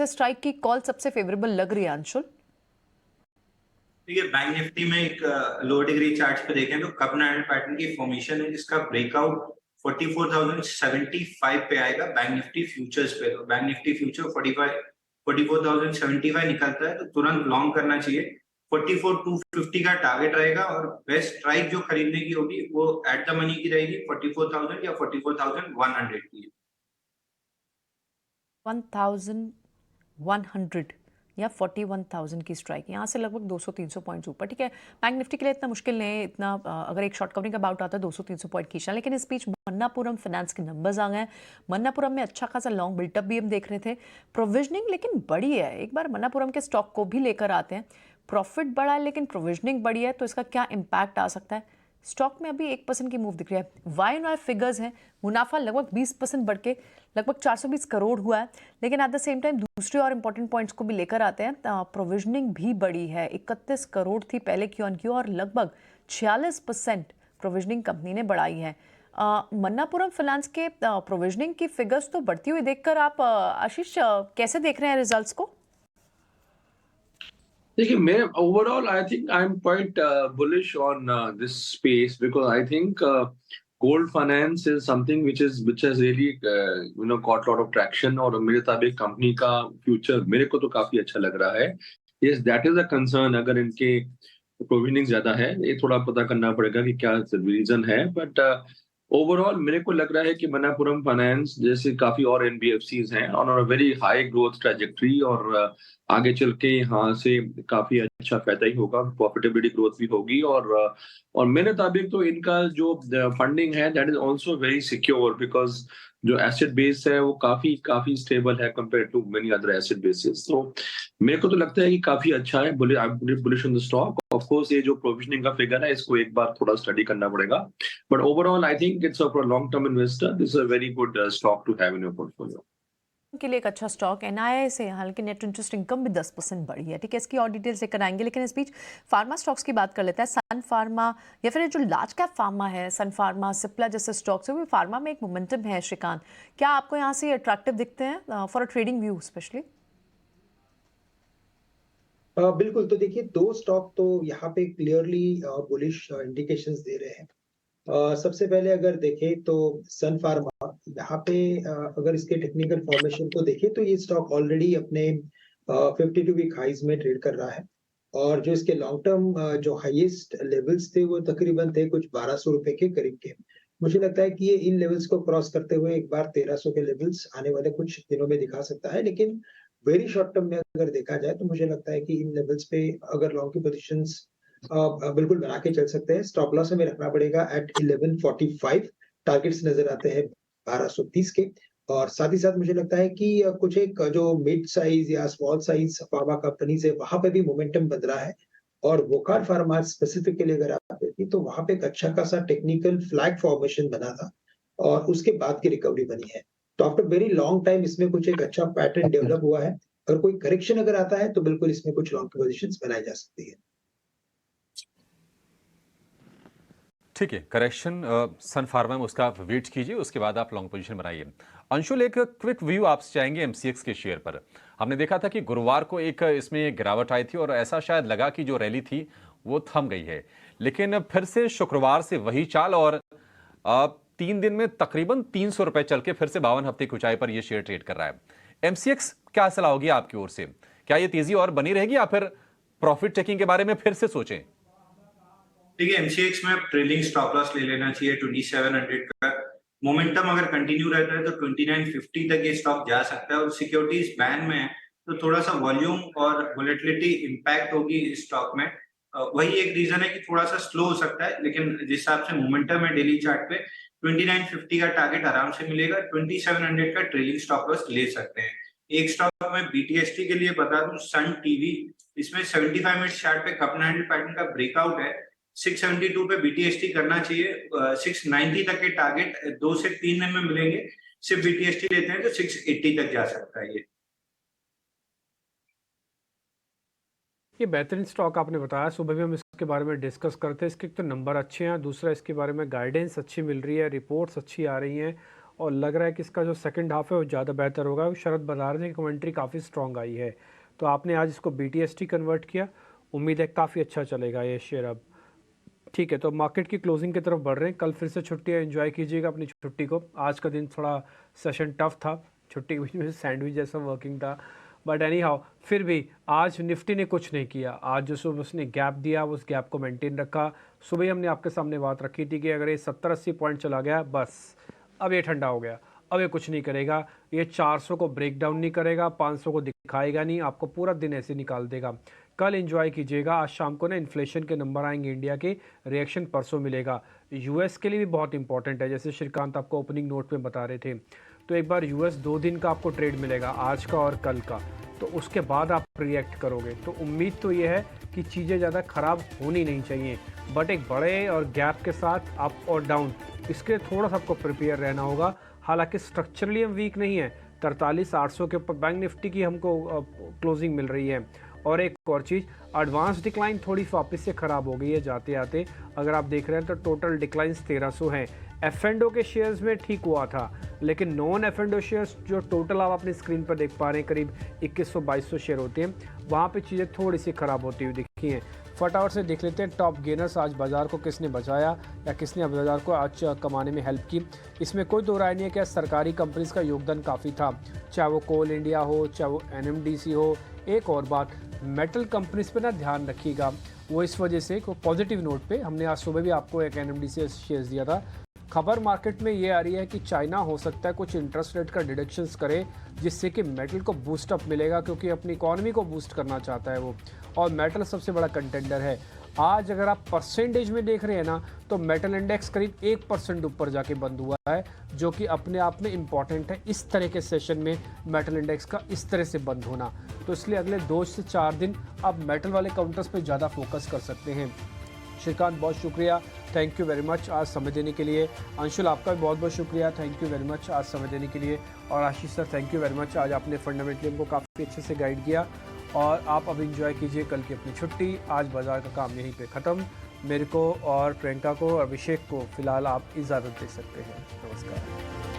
[SPEAKER 3] स्ट्राइक की कॉल सबसे फेवरेबल लग रही है अंशुल?
[SPEAKER 5] देखिए, बैंक निफ्टी में एक लो डिग्री चार्ट पे देखें तो कप एंड हैंडल पैटर्न की फॉर्मेशन है जिसका ब्रेकआउट 44,075 पे आएगा बैंक निफ्टी फ्यूचर्स पे। तो बैंक निफ्टी फ्यूचर 44,075 निकलता है तो तुरंत लॉन्ग करना चाहिए। 44,250 का टारगेट रहेगा और बेस्ट स्ट्राइक जो खरीदने की होगी वो एट द मनी की रहेगी 44,000 या 44,100 की।
[SPEAKER 3] 1,100 या 41,000 की स्ट्राइक, यहाँ से लगभग 200-300 पॉइंट्स ऊपर। ठीक है, बैंक निफ्टी के लिए इतना मुश्किल नहीं है, इतना अगर एक शॉर्ट कवरिंग का अबाउट आता है 200-300 पॉइंट खींचना। लेकिन इस बीच मन्नापुरम फाइनेंस के नंबर्स आ गए। मन्नापुरम में अच्छा खासा लॉन्ग बिल्टअप भी हम देख रहे थे, प्रोविजनिंग लेकिन बड़ी है। एक बार मन्नापुरम के स्टॉक को भी लेकर आते हैं। प्रॉफिट बढ़ा है लेकिन प्रोविजनिंग बड़ी है, तो इसका क्या इम्पैक्ट आ सकता है? स्टॉक में अभी 1% की मूव दिख रही है। YoY फिगर्स हैं, मुनाफा लगभग 20% बढ़ के लगभग 420 करोड़ हुआ है। लेकिन एट द सेम टाइम दूसरे और इंपॉर्टेंट पॉइंट्स को भी लेकर आते हैं। प्रोविजनिंग भी बढ़ी है, 31 करोड़ थी पहले Q-on-Q और लगभग 46% प्रोविजनिंग कंपनी ने बढ़ाई है। मन्नापुरम फाइनेंस के प्रोविजनिंग की फिगर्स तो बढ़ती हुई देखकर आप आशीष कैसे देख रहे हैं रिजल्ट्स को?
[SPEAKER 6] देखिए, मैं overall I think I am quite bullish on this space because I think gold finance is something which has really got lot of traction और मेरे मुताबिक कंपनी का फ्यूचर मेरे को तो काफी अच्छा लग रहा है। Yes, that is a concern अगर इनके प्रोविजनिंग ज्यादा है, ये थोड़ा पता करना पड़ेगा कि क्या रीजन है। बट ओवरऑल मेरे को लग रहा है कि मन्नापुरम फाइनेंस जैसे काफी और एनबीएफसीज हैं on a very high growth trajectory और आगे चल के यहाँ से काफी अच्छा फायदा ही होगा, प्रॉफिटेबिलिटी ग्रोथ भी होगी और मेरे मुताबिक तो इनका जो फंडिंग है that is also very secure because जो एसेट बेस है वो काफी स्टेबल है compare to many other asset basis. तो मेरे को तो लगता है कि काफी अच्छा है। Bullish on the stock. Of course ये जो प्रोविजनिंग का फिगर है इसको एक बार थोड़ा स्टडी करना पड़ेगा, but overall I think it's for long term investor this is a very good stock to have in your portfolio.
[SPEAKER 3] के लिए एक अच्छा स्टॉक NII से, हालांकि नेट इंटरेस्ट इनकम भी 10% बढ़ी है। ठीक है, इसकी और डिटेल्स लेकर आएंगे, लेकिन इस बीच फार्मा स्टॉक्स की बात कर लेते हैं। सन फार्मा या फिर जो लार्ज कैप फार्मा है, सन फार्मा, सिप्ला जैसे स्टॉक्स है, वो फार्मा में एक मोमेंटम है। श्रीकांत, क्या आपको यहाँ से अट्रैक्टिव दिखते हैं for a trading view specially?
[SPEAKER 4] बिल्कुल, तो देखिए दो स्टॉक तो यहाँ पे क्लियरली बुलिश इंडिकेशंस दे रहे हैं। सबसे पहले अगर देखें तो सन फार्मा, यहाँ पे अगर इसके टेक्निकल फॉर्मेशन को देखें तो ये स्टॉक ऑलरेडी अपने 52 वीक हाइज में ट्रेड कर रहा है और जो इसके लॉन्ग टर्म जो हाईएस्ट लेवल्स थे वो तकरीबन थे कुछ 1200 रुपए के करीब के। मुझे लगता है कि ये इन लेवल्स को क्रॉस करते हुए एक बार 1300 के लेवल्स आने वाले कुछ दिनों में दिखा सकता है। लेकिन वेरी शॉर्ट टर्म में अगर देखा जाए तो मुझे लगता है कि इन लेवल्स पे अगर लॉन्ग की पोजीशंस बिल्कुल बना के चल सकते हैं। स्टॉप लॉस हमें रखना पड़ेगा एट 1145, टारगेट्स नजर आते हैं 1230 के। और साथ ही साथ मुझे लगता है कि कुछ एक जो मिड साइज या स्मॉल साइज फार्मा कंपनीज है वहां पे भी मोमेंटम बन रहा है और वोकार फार्मा स्पेसिफिकली अगर आप देखिए तो वहां पे एक अच्छा खासा टेक्निकल फ्लैग फॉर्मेशन बना था और उसके बाद की रिकवरी बनी है। तो आफ्टर वेरी लॉन्ग टाइम इसमें कुछ एक अच्छा पैटर्न डेवलप हुआ है। अगर कोई करेक्शन अगर आता है तो बिल्कुल इसमें कुछ लॉन्ग पोजीशंस बनाई जा सकती है।
[SPEAKER 2] ठीक है, करेक्शन सन फार्मा में उसका आप वेट कीजिए, उसके बाद आप लॉन्ग पोजीशन बनाइए। अंशुल, एक क्विक व्यू आपसे चाहेंगे MCX के शेयर पर। हमने देखा था कि गुरुवार को एक इसमें गिरावट आई थी और ऐसा शायद लगा कि जो रैली थी वो थम गई है, लेकिन फिर से शुक्रवार से वही चाल और 3 दिन में तकरीबन 300 रुपए चल के फिर से 52 हफ्ते की ऊंचाई पर यह शेयर ट्रेड कर रहा है। MCX क्या सलाह होगी आपकी ओर से? क्या ये तेजी और बनी रहेगी या फिर प्रॉफिट टेकिंग के बारे में फिर से सोचें?
[SPEAKER 5] देखिए, MCX में ट्रेलिंग स्टॉप लॉस ले लेना चाहिए 2700 का। मोमेंटम अगर कंटिन्यू रहता है तो 2950 तक ये स्टॉक जा सकता है और सिक्योरिटीज बैन में है तो थोड़ा सा वॉल्यूम और वोलेटिलिटी इंपैक्ट होगी इस स्टॉक में। वही एक रीजन है कि थोड़ा सा स्लो हो सकता है, लेकिन जिस हिसाब से मोमेंटम है डेली चार्ट पे 2950 का टारगेट आराम से मिलेगा। 2700 का ट्रेलिंग स्टॉप लॉस ले सकते हैं। एक स्टॉक में BTST के लिए बता दूं, सन टीवी, इसमें 75 मिनट चार्ट पे कप एंड हैंडल पैटर्न का ब्रेकआउट है। 672 पे BTST करना चाहिए। 690 तक के टारगेट 2 से 3 दिन में मिलेंगे। सिर्फ BTST लेते हैं तो 680 तक जा सकता है
[SPEAKER 1] ये बेहतरीन स्टॉक आपने बताया। सुबह भी हम इसके बारे में डिस्कस करते हैं। इसके तो नंबर अच्छे हैं, दूसरा इसके बारे में गाइडेंस अच्छी मिल रही है, रिपोर्ट्स अच्छी आ रही हैं और लग रहा है कि इसका जो सेकंड हाफ है वो ज़्यादा बेहतर होगा। शरद बजाज की कमेंट्री काफ़ी स्ट्रॉन्ग आई है, तो आपने आज इसको BTST कन्वर्ट किया, उम्मीद है काफ़ी अच्छा चलेगा ये शेयर अब। ठीक है, तो मार्केट की क्लोजिंग की तरफ बढ़ रहे हैं। कल फिर से छुट्टी है, एंजॉय कीजिएगा अपनी छुट्टी को। आज का दिन थोड़ा सेशन टफ था, छुट्टी के बीच में सैंडविच जैसा वर्किंग था, बट एनी हाउ फिर भी आज निफ्टी ने कुछ नहीं किया। आज जो सुबह उसने गैप दिया उस गैप को मेंटेन रखा। सुबह ही हमने आपके सामने बात रखी थी कि अगर ये 70-80 पॉइंट चला गया बस अब ये ठंडा हो गया, अब ये कुछ नहीं करेगा, ये 400 को ब्रेक डाउन नहीं करेगा, 500 को दिखाएगा नहीं, आपको पूरा दिन ऐसे निकाल देगा। कल एंजॉय कीजिएगा। आज शाम को ना इन्फ्लेशन के नंबर आएंगे इंडिया के, रिएक्शन परसों मिलेगा। यूएस के लिए भी बहुत इंपॉर्टेंट है, जैसे श्रीकांत आपको ओपनिंग नोट में बता रहे थे। तो एक बार यूएस 2 दिन का आपको ट्रेड मिलेगा, आज का और कल का, तो उसके बाद आप रिएक्ट करोगे। तो उम्मीद तो ये है कि चीज़ें ज़्यादा ख़राब होनी नहीं चाहिए, बट एक बड़े और गैप के साथ अप और डाउन, इसके थोड़ा सा आपको प्रिपेयर रहना होगा। हालांकि स्ट्रक्चरली हम वीक नहीं है, 43,800 के ऊपर बैंक निफ्टी की हमको क्लोजिंग मिल रही है। और एक और चीज़, एडवांस डिक्लाइन थोड़ी वापस से ख़राब हो गई है जाते आते। अगर आप देख रहे हैं तो टोटल डिक्लाइंस 1300 हैं। F&O के शेयर्स में ठीक हुआ था, लेकिन नॉन F&O शेयर्स जो टोटल आप अपनी स्क्रीन पर देख पा रहे हैं करीब 2100-2200 शेयर होते हैं, वहाँ पे चीज़ें थोड़ी सी ख़राब होती हुई दिखी हैं। फटाफट से देख लेते हैं टॉप गेनर्स, आज बाज़ार को किसने बचाया या किसने बाज़ार को आज कमाने में हेल्प की। इसमें कोई दो राय नहीं है कि सरकारी कंपनीज़ का योगदान काफ़ी था, चाहे वो कोल इंडिया हो, चाहे वो NMDC हो। एक और बात, मेटल कंपनीज पे ना ध्यान रखिएगा, वो इस वजह से पॉजिटिव नोट पे हमने आज सुबह भी आपको एक NMDC शेयर्स दिया था। खबर मार्केट में ये आ रही है कि चाइना हो सकता है कुछ इंटरेस्ट रेट का डिडक्शंस करे, जिससे कि मेटल को बूस्ट अप मिलेगा, क्योंकि अपनी इकोनॉमी को बूस्ट करना चाहता है वो, और मेटल सबसे बड़ा कंटेंडर है। आज अगर आप परसेंटेज में देख रहे हैं ना, तो मेटल इंडेक्स करीब 1% ऊपर जाके बंद हुआ है, जो कि अपने आप में इम्पॉर्टेंट है इस तरह के सेशन में मेटल इंडेक्स का इस तरह से बंद होना। तो इसलिए अगले 2 से 4 दिन आप मेटल वाले काउंटर्स पे ज़्यादा फोकस कर सकते हैं। श्रीकांत बहुत शुक्रिया, थैंक यू वेरी मच आज समय देने के लिए। अंशुल आपका भी बहुत बहुत शुक्रिया, थैंक यू वेरी मच आज समय देने के लिए। और Ashish sir thank you very much, आज आपने फंडामेंटली हमको काफ़ी अच्छे से गाइड किया। और आप अब एंजॉय कीजिए कल की अपनी छुट्टी। आज बाजार का काम यहीं पे ख़त्म। मेरे को और प्रियंका को और अभिषेक को फ़िलहाल आप इजाज़त दे सकते हैं। नमस्कार।